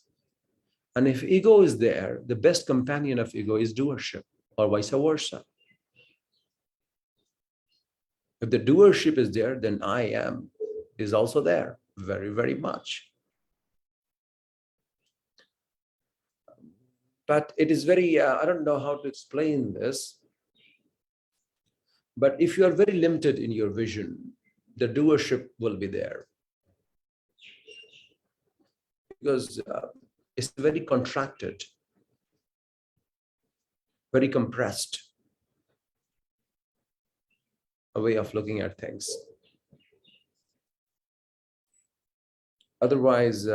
And if ego is there, the best companion of ego is doership, or vice versa. If the doership is there, then I am is also there, very, very much. But it is very, I don't know how to explain this. But if you are very limited in your vision, the doership will be there. Because it's very contracted, very compressed a way of looking at things. Otherwise,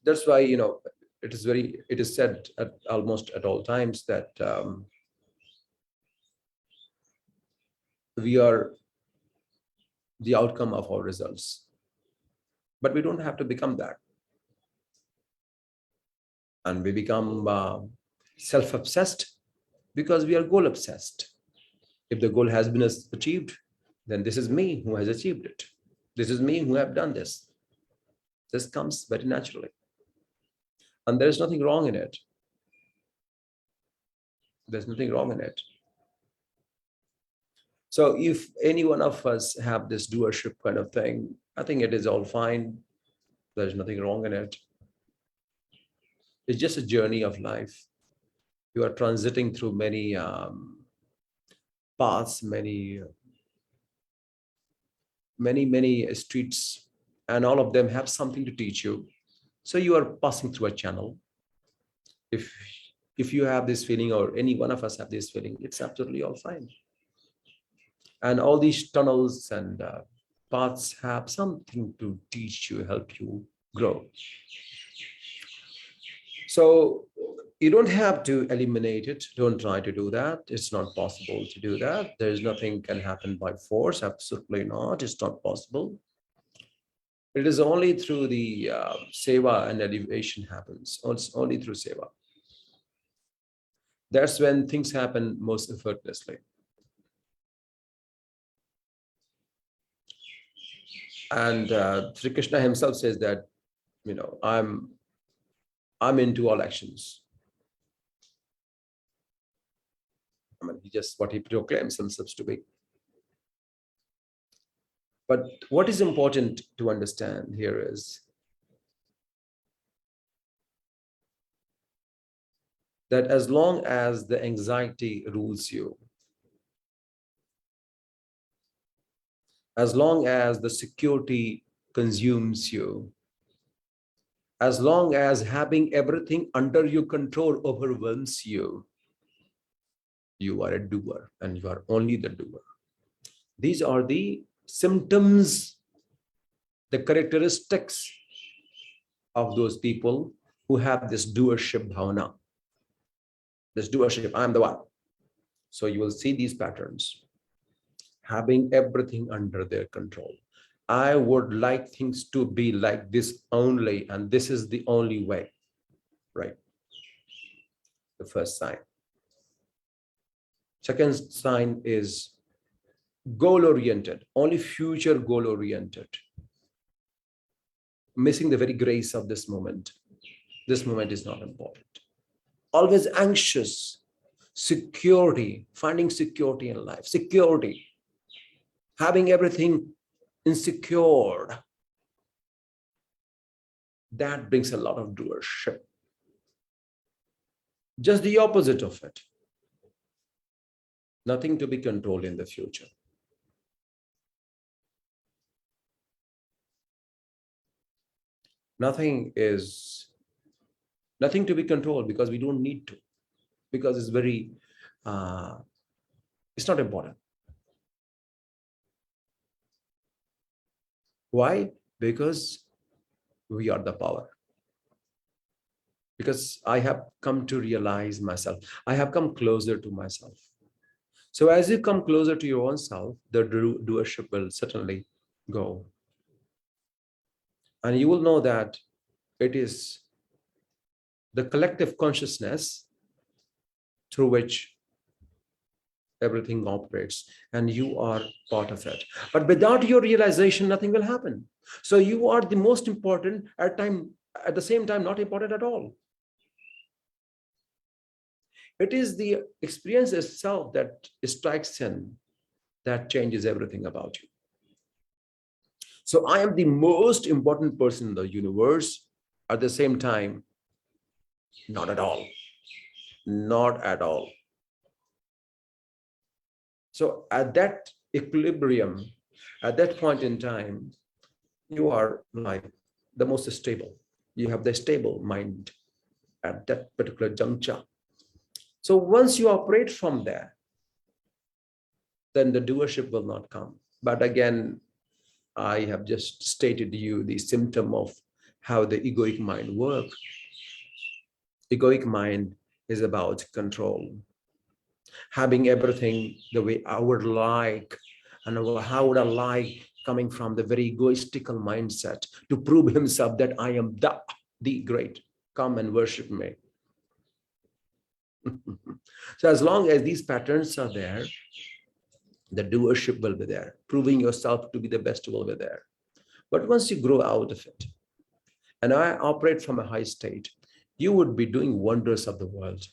that's why, it is said at almost at all times that we are the outcome of our results. But we don't have to become that. And we become self-obsessed because we are goal-obsessed. If the goal has been achieved, then this is me who has achieved it. This is me who have done this. This comes very naturally. And there is nothing wrong in it. There's nothing wrong in it. So if any one of us have this doership kind of thing, I think it is all fine. There's nothing wrong in it. It's just a journey of life. You are transiting through many paths, many streets, and all of them have something to teach you. So you are passing through a channel. If you have this feeling, or any one of us have this feeling, it's absolutely all fine. And all these tunnels and paths have something to teach you, help you grow. So you don't have to eliminate it. Don't try to do that. It's not possible to do that. There's nothing can happen by force. Absolutely not. It's not possible. It is only through the seva and elevation happens. It's only through seva. That's when things happen most effortlessly. And Sri Krishna himself says that, I'm into all actions. I mean, what he proclaims himself to be. But what is important to understand here is that as long as the anxiety rules you, as long as the security consumes you, as long as having everything under your control overwhelms you, you are a doer, and you are only the doer. These are the symptoms, the characteristics of those people who have this doership bhavana. This doership, I'm the one. So you will see these patterns, having everything under their control. I would like things to be like this only, and this is the only way, right? The first sign. Second sign is goal-oriented, only future goal-oriented, missing the very grace of this moment. This moment is not important. Always anxious, security, finding security in life, security, having everything insecure. That brings a lot of doership. Just the opposite of it. Nothing to be controlled in the future. Nothing to be controlled because we don't need to, because it's it's not important. Why? Because we are the power. Because I have come to realize myself. I have come closer to myself. So as you come closer to your own self, the doership will certainly go. And you will know that it is the collective consciousness through which everything operates, and you are part of it. But without your realization, nothing will happen. So you are the most important at the same time, not important at all. It is the experience itself that strikes in, that changes everything about you. So I am the most important person in the universe. At the same time, not at all. Not at all. So at that equilibrium, at that point in time, you are like the most stable. You have the stable mind at that particular juncture. So once you operate from there, then the doership will not come. But again, I have just stated to you the symptom of how the egoic mind works. Egoic mind is about control, having everything the way I would like, and how would I like, coming from the very egoistical mindset to prove himself that I am the great. Come and worship me. So as long as these patterns are there, the doership will be there. Proving yourself to be the best will be there. But once you grow out of it, and I operate from a high state, you would be doing wonders of the world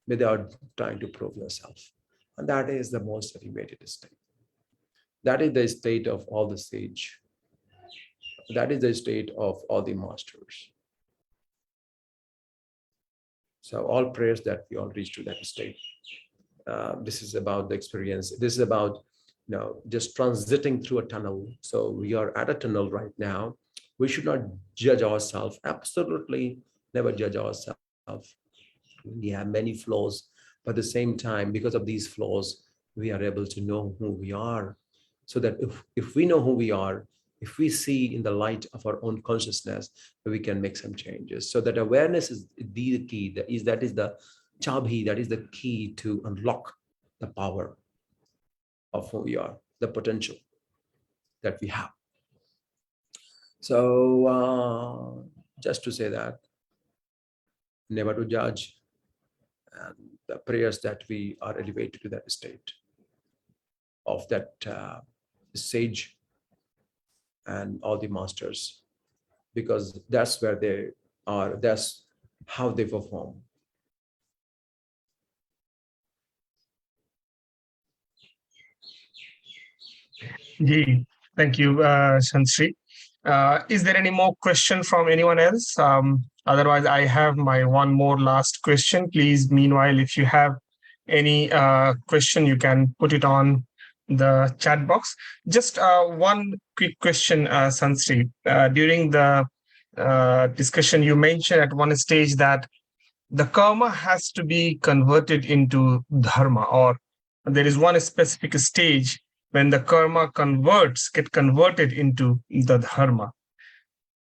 without trying to prove yourself. And that is the most elevated state. That is the state of all the sage. That is the state of all the masters. So all prayers that we all reach to that state. This is about the experience. This is about, just transiting through a tunnel. So we are at a tunnel right now. We should not judge ourselves. Absolutely never judge ourselves. We have many flaws, but at the same time, because of these flaws, we are able to know who we are. So that if we know who we are, if we see in the light of our own consciousness, we can make some changes. So that awareness is the key. That is the chabhi, that is the key to unlock the power of who we are, the potential that we have. So just to say that, never to judge, and the prayers that we are elevated to that state of that sage and all the masters, because that's where they are, that's how they perform. Ji, thank you, Sant Shri. Is there any more question from anyone else? Otherwise, I have my one more last question. Please, meanwhile, if you have any question, you can put it on the chat box. Just one quick question, Sant Shri. During the discussion, you mentioned at one stage that the karma has to be converted into dharma, or there is one specific stage when the karma get converted into the dharma.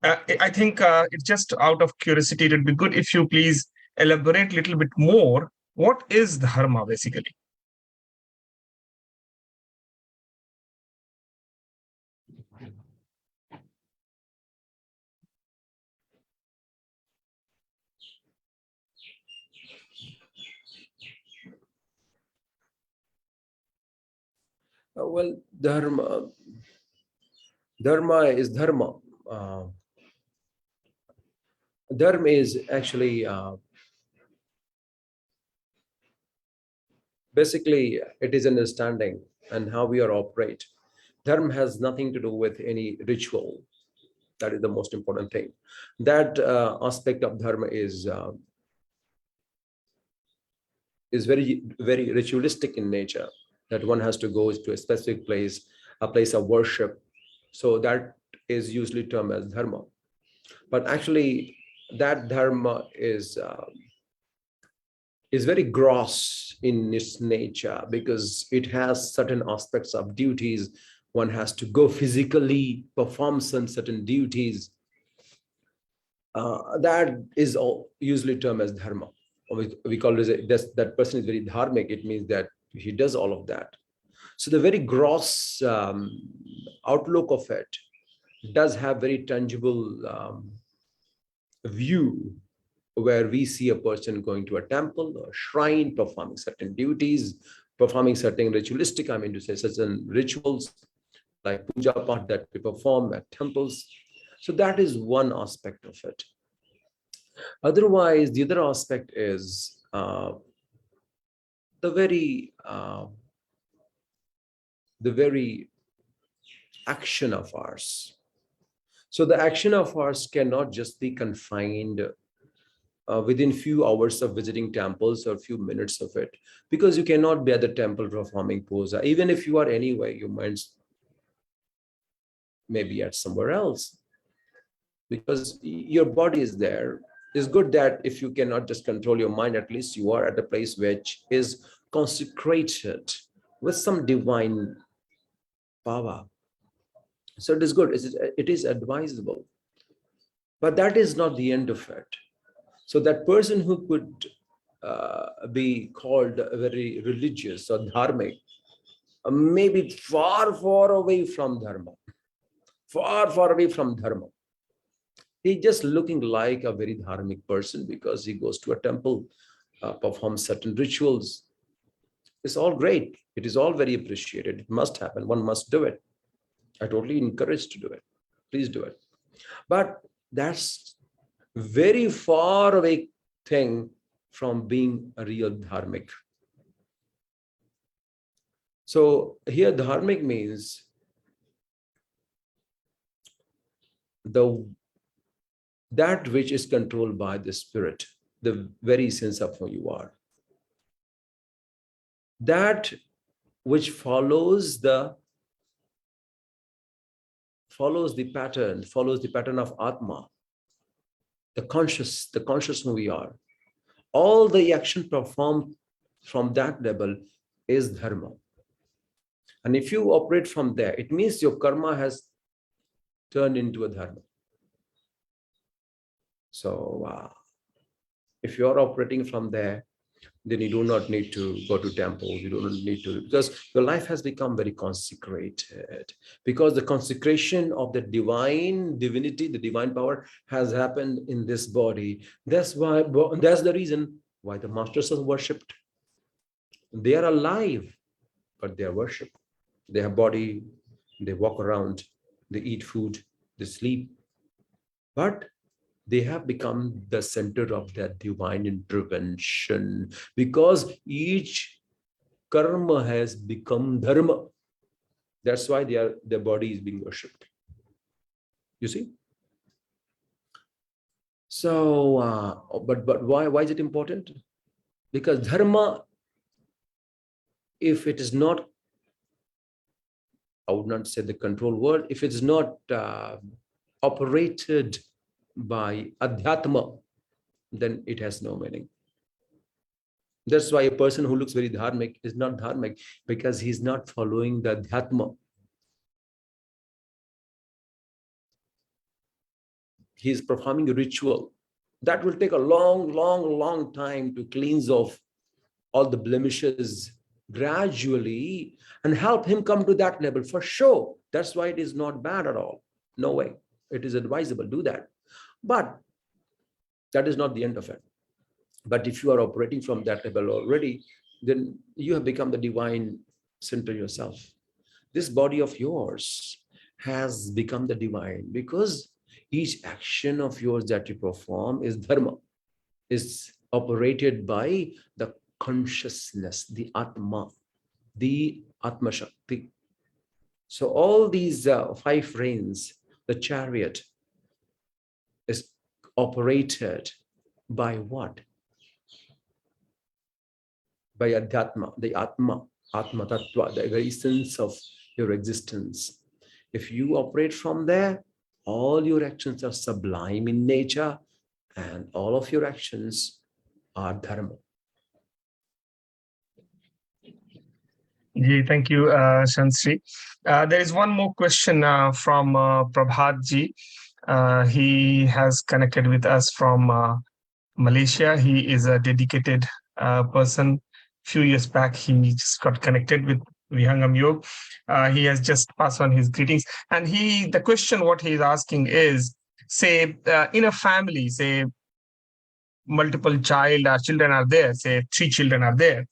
I think it's just out of curiosity, it would be good if you please elaborate a little bit more. What is dharma basically? Well, dharma is dharma. Dharma is actually basically it is understanding and how we are operate. Dharma has nothing to do with any ritual. That is the most important thing. That aspect of dharma is very, very ritualistic in nature, that one has to go to a specific place, a place of worship. So that is usually termed as dharma. But actually, that dharma is very gross in its nature, because it has certain aspects of duties. One has to go physically perform some certain duties. That is all usually termed as dharma. We call it that person is very dharmic. It means that he does all of that. So the very gross outlook of it does have very tangible view, where we see a person going to a temple or shrine, performing certain duties, performing certain ritualistic, certain rituals like puja part that we perform at temples. So that is one aspect of it. Otherwise, the other aspect is the very action of ours. So the action of ours cannot just be confined within few hours of visiting temples or few minutes of it, because you cannot be at the temple performing puja. Even if you are anyway, your mind's maybe at somewhere else, because your body is there. It's good that if you cannot just control your mind, at least you are at a place which is consecrated with some divine power. So it is good. It is advisable. But that is not the end of it. So that person who could be called very religious or dharmic, maybe far, far away from dharma, far, far away from dharma. He's just looking like a very dharmic person because he goes to a temple, performs certain rituals. It's all great. It is all very appreciated. It must happen. One must do it. I totally encourage to do it. Please do it. But that's very far away thing from being a real dharmic. So here dharmic means that which is controlled by the spirit, the very sense of who you are. That which follows the pattern of Atma, the conscious who we are. All the action performed from that level is dharma. And if you operate from there, it means your karma has turned into a dharma. So if you are operating from there, then you do not need to go to temples. You don't need to, because your life has become very consecrated. Because the consecration of the divinity, the divine power has happened in this body. That's the reason why the masters are worshipped. They are alive, but they are worshipped. They have body, they walk around, they eat food, they sleep. But they have become the center of that divine intervention because each karma has become dharma. That's why their body is being worshipped. You see? So, but why is it important? Because dharma, if it is not, I would not say the control word, if it's not operated by adhyatma, then it has no meaning. That's why a person who looks very dharmic is not dharmic, because he's not following the adhyatma. He's performing a ritual. That will take a long time to cleanse off all the blemishes gradually and help him come to that level for sure. That's why it is not bad at all. No way. It is advisable, do that. But that is not the end of it. But if you are operating from that level already, then you have become the divine center yourself. This body of yours has become the divine because each action of yours that you perform is dharma, is operated by the consciousness, the Atma, the Atma Shakti. So all these 5 reins, the chariot is operated by what? By Adhyatma, the Atma Tattva, the very essence of your existence. If you operate from there, all your actions are sublime in nature and all of your actions are dharma. Yeah, thank you, Sant Shri. There is one more question from Prabhat ji. He has connected with us from Malaysia. He is a dedicated person. Few years back, he just got connected with Vihangam Yoga. He has just passed on his greetings. And the question what he is asking is, say, in a family, say, multiple children are there, say 3 children are there,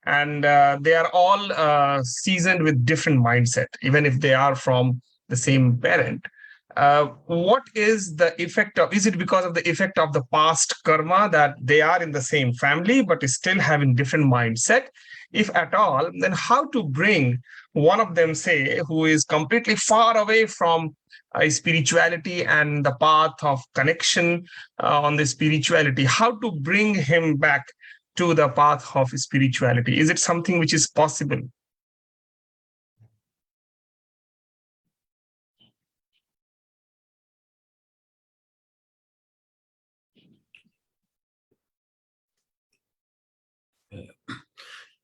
and they are all seasoned with different mindset, even if they are from the same parent. What is the effect of, is it because of the effect of the past karma that they are in the same family but still having different mindset? If at all, then how to bring one of them, say, who is completely far away from spirituality and the path of connection on the spirituality, how to bring him back to the path of spirituality? Is it something which is possible?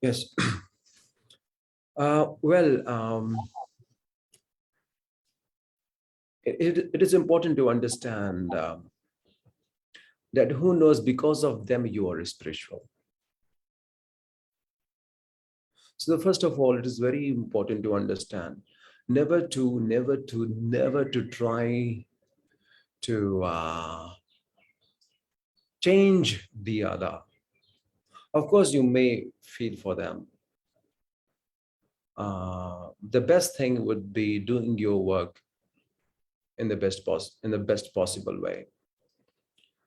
Yes. Well, it is important to understand that who knows, because of them you are spiritual. So first of all, it is very important to understand never to try to change the other. Of course, you may feel for them. The best thing would be doing your work in the best possible way.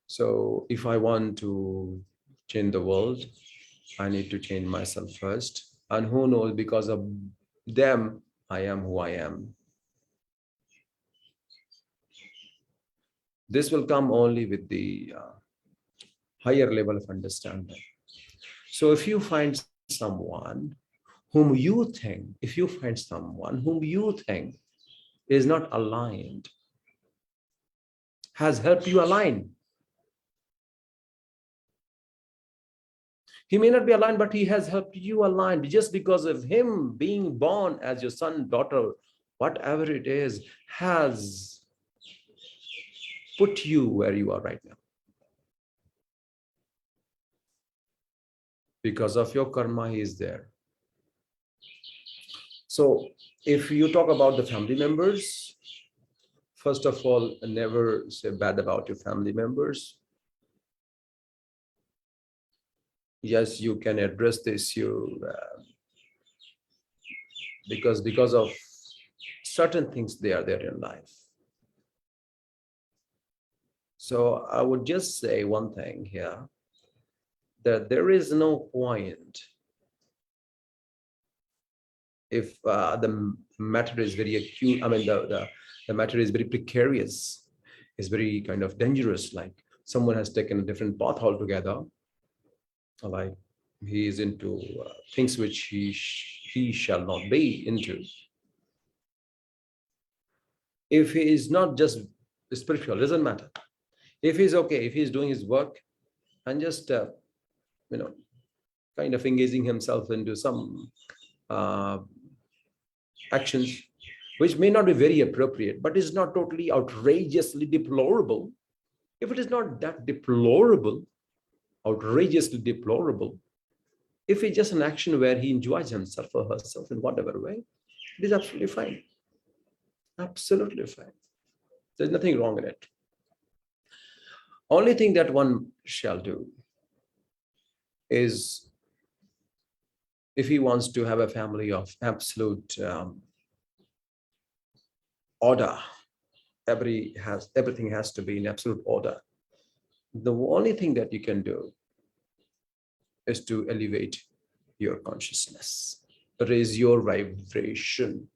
So if I want to change the world, I need to change myself first. And who knows, because of them, I am who I am. This will come only with the higher level of understanding. So if you find someone whom you think, is not aligned, has helped you align. He may not be aligned, but he has helped you align. Just because of him being born as your son, daughter, whatever it is, has put you where you are right now. Because of your karma, he is there. So if you talk about the family members, first of all, never say bad about your family members. Yes, you can address the issue because of certain things they are there in life. So I would just say one thing here, that there is no point if the matter is very acute. I mean, the matter is very precarious, is very kind of dangerous, like someone has taken a different path altogether, like he is into things which he shall not be into. If he is not just spiritual, doesn't matter. If he's okay, if he's doing his work and just kind of engaging himself into some actions which may not be very appropriate, but is not totally outrageously deplorable. If it is not that deplorable, outrageously deplorable, if it's just an action where he enjoys himself or herself in whatever way, it is absolutely fine. Absolutely fine. There's nothing wrong in it. Only thing that one shall do is, if he wants to have a family of absolute order, everything has to be in absolute order. The only thing that you can do is to elevate your consciousness, raise your vibration.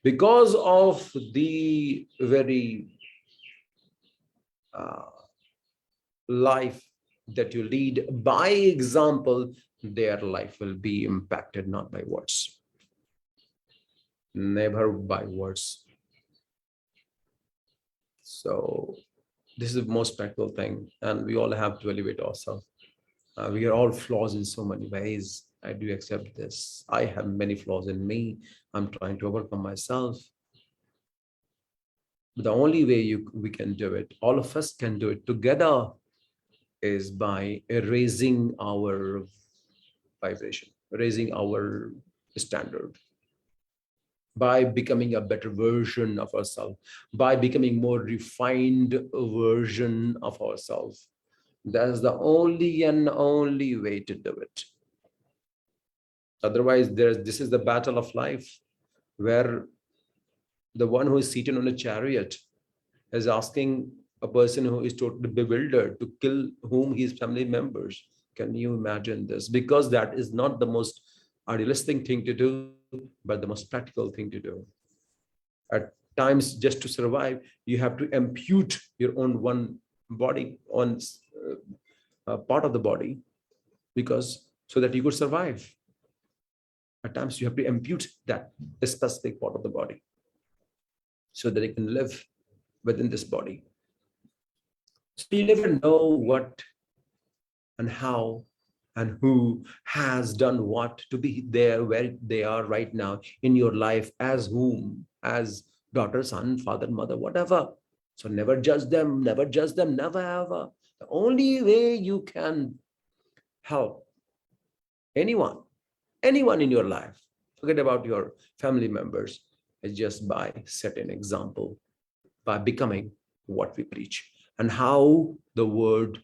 Because of the very life that you lead by example, their life will be impacted not by words, never by words. So this is the most practical thing, and we all have to elevate ourselves. We are all flaws in so many ways. I do accept this. I have many flaws in me. I'm trying to overcome myself. But the only way we can do it, all of us can do it together, is by raising our vibration, raising our standard, by becoming a better version of ourselves, by becoming more refined version of ourselves. That's the only way to do it. Otherwise, this is the battle of life, where the one who is seated on a chariot is asking a person who is totally bewildered to kill whom his family members. Can you imagine this? Because that is not the most idealistic thing to do, but the most practical thing to do. At times, just to survive, you have to ampute your own one body, on part of the body, so that you could survive. At times, you have to ampute that specific part of the body so that it can live within this body. So you never know what and how and who has done what to be there where they are right now in your life, as whom, as daughter, son, father, mother, whatever. So never judge them, never ever. The only way you can help anyone in your life, forget about your family members, is just by setting example, by becoming what we preach, and how the word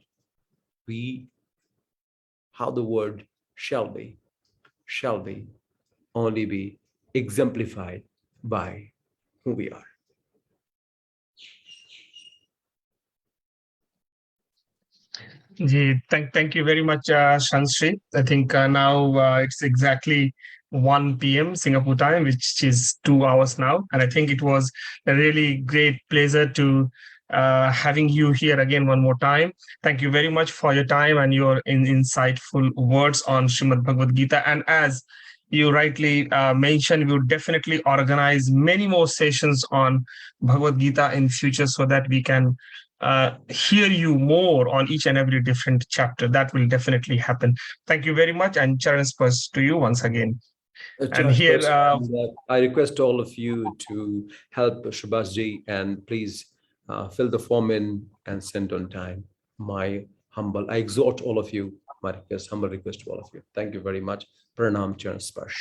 shall be only be exemplified by who we are. Thank you very much, Shri. I think now it's exactly 1 p.m. Singapore time, which is 2 hours now. And I think it was a really great pleasure to having you here again one more time. Thank you very much for your time and your insightful words on Srimad Bhagavad Gita. And as you rightly mentioned, we will definitely organize many more sessions on Bhagavad Gita in future so that we can hear you more on each and every different chapter. That will definitely happen. Thank you very much, and Charan Spurs to you once again. And here, I request all of you to help Subhasji and please fill the form in and send on time. I exhort all of you, my request, humble request to all of you. Thank you very much. Pranam, Charan Spurs.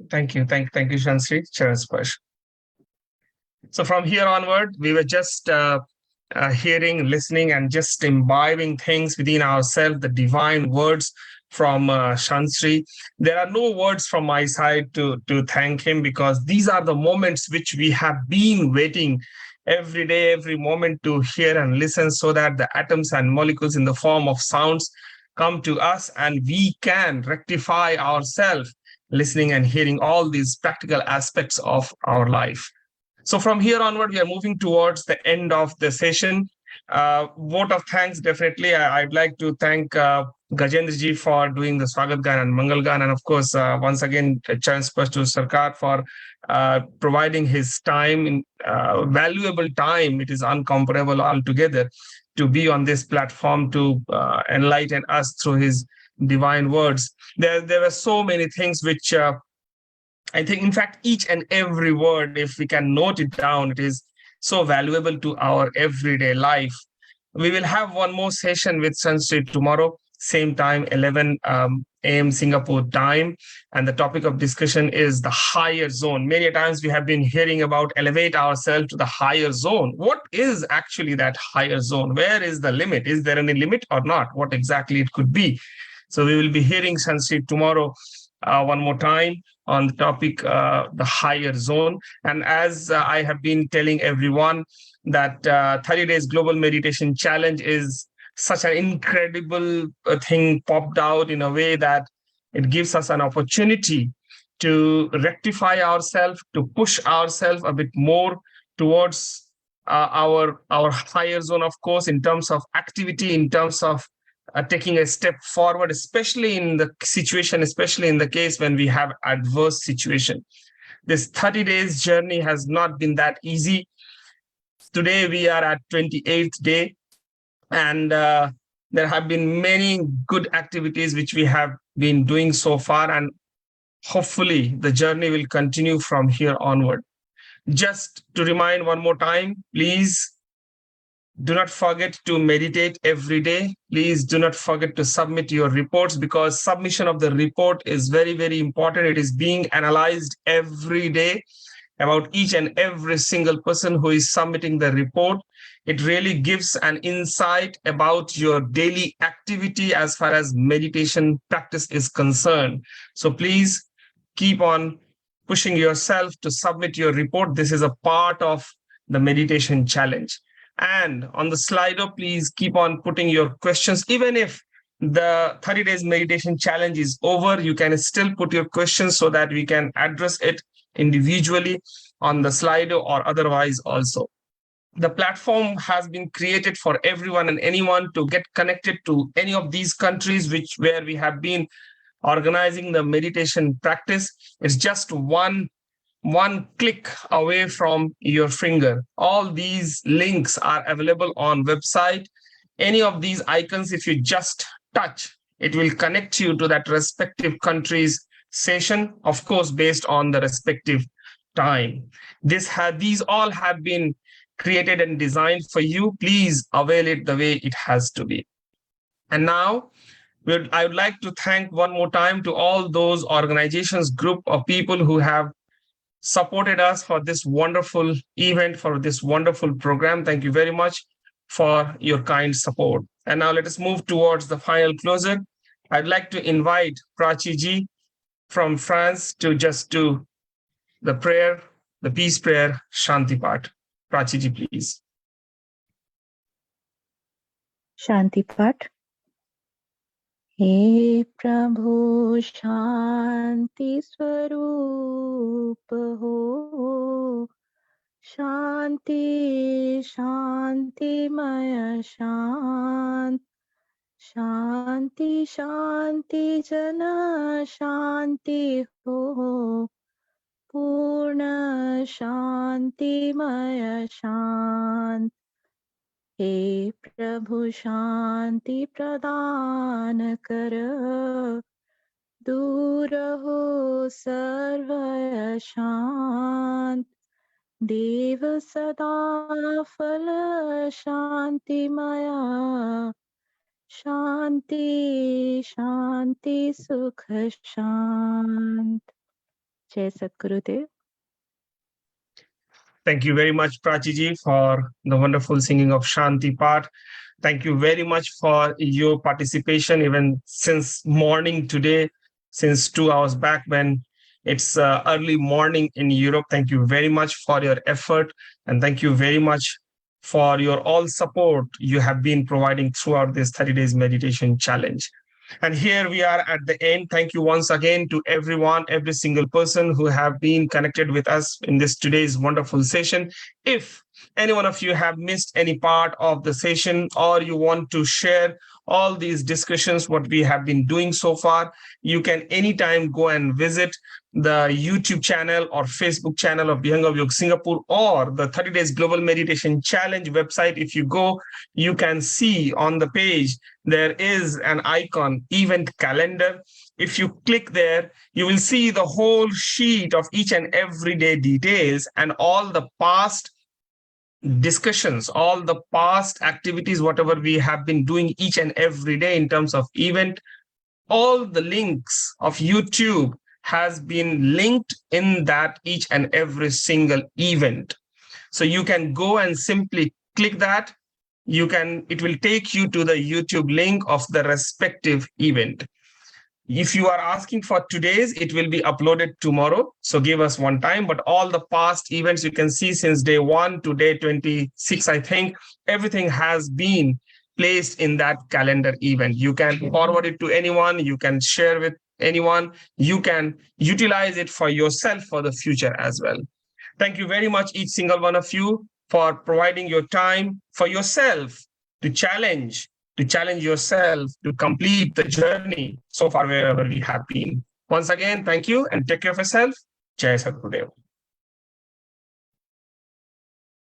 Thank you, Shansri, Charan Spurs. So from here onward, we were just hearing, listening, and just imbibing things within ourselves, the divine words from Shansri. There are no words from my side to thank him, because these are the moments which we have been waiting every day, every moment to hear and listen, so that the atoms and molecules in the form of sounds come to us and we can rectify ourselves, listening and hearing all these practical aspects of our life. So from here onward, we are moving towards the end of the session. Vote of thanks, definitely. I'd like to thank Gajendraji for doing the Swagat Gan and Mangal Gan. And of course, once again, Charan Spurs to Sarkar for providing his time, valuable time. It is incomparable altogether to be on this platform to enlighten us through his divine words. There were so many things which I think, in fact, each and every word, if we can note it down, it is so valuable to our everyday life. We will have one more session with Sanskrit tomorrow, same time, 11 a.m. Singapore time. And the topic of discussion is the higher zone. Many times we have been hearing about elevate ourselves to the higher zone. What is actually that higher zone? Where is the limit? Is there any limit or not? What exactly it could be? So we will be hearing Sanskrit tomorrow one more time on the topic, the higher zone. And as I have been telling everyone that 30 days global meditation challenge is such an incredible thing popped out in a way that it gives us an opportunity to rectify ourselves, to push ourselves a bit more towards our higher zone, of course, in terms of activity, in terms of taking a step forward, especially in the situation, especially in the case when we have adverse situation. This 30 days journey has not been that easy. Today we are at 28th day, and there have been many good activities which we have been doing so far, and hopefully the journey will continue from here onward. Just to remind one more time, please do not forget to meditate every day. Please do not forget to submit your reports, because submission of the report is very, very important. It is being analyzed every day about each and every single person who is submitting the report. It really gives an insight about your daily activity as far as meditation practice is concerned. So please keep on pushing yourself to submit your report. This is a part of the meditation challenge. And on the Slido, please keep on putting your questions. Even if the 30 days meditation challenge is over, you can still put your questions so that we can address it individually on the Slido or otherwise also. The platform has been created for everyone and anyone to get connected to any of these countries where we have been organizing the meditation practice. It's just one click away from your finger. All these links are available on website. Any of these icons, if you just touch, it will connect you to that respective country's session, of course, based on the respective time. These all have been created and designed for you. Please avail it the way it has to be. And now, I would like to thank one more time to all those organizations, group of people who have supported us for this wonderful event, for this wonderful program. Thank you very much for your kind support. And now let us move towards the final closer. I'd like to invite Prachi ji from France to just do the prayer, the peace prayer, Shanti Path. Prachi ji, please. Shanti Path. हे प्रभु शांति स्वरूप हो, शांति शांतिमय शांत, शांति शांति जन शांति हो, पूर्ण शांतिमय शांत। हे प्रभु शांति प्रदान कर, दूर हो सर्व शांत, देव सदा फल शांतिमया, शांति शांति सुख शांत। जय सद्गुरुदेव। Thank you very much, Prachi ji, for the wonderful singing of Shanti Path. Thank you very much for your participation, even since morning today, since 2 hours back when it's early morning in Europe. Thank you very much for your effort, and thank you very much for your all support you have been providing throughout this 30 days meditation challenge. And here we are at the end. Thank you once again to everyone, every single person who have been connected with us in this today's wonderful session. If any one of you have missed any part of the session, or you want to share all these discussions, what we have been doing so far, you can anytime go and visit the YouTube channel or Facebook channel of Vihangam Yoga Singapore, or the 30 Days Global Meditation Challenge website. If you go, you can see on the page, there is an icon, event calendar. If you click there, you will see the whole sheet of each and every day details and all the past discussions, all the past activities, whatever we have been doing each and every day in terms of event. All the links of YouTube has been linked in that each and every single event. So you can go and simply click that. It will take you to the YouTube link of the respective event. If you are asking for today's, it will be uploaded tomorrow. So give us one time, but all the past events you can see since day 1 to day 26, I think everything has been placed in that calendar event. You can forward it to anyone, you can share with anyone, you can utilize it for yourself for the future as well. Thank you very much, each single one of you, for providing your time for yourself to challenge yourself to complete the journey so far wherever we have been. Once again, thank you and take care of yourself. Jai Sadgurudev.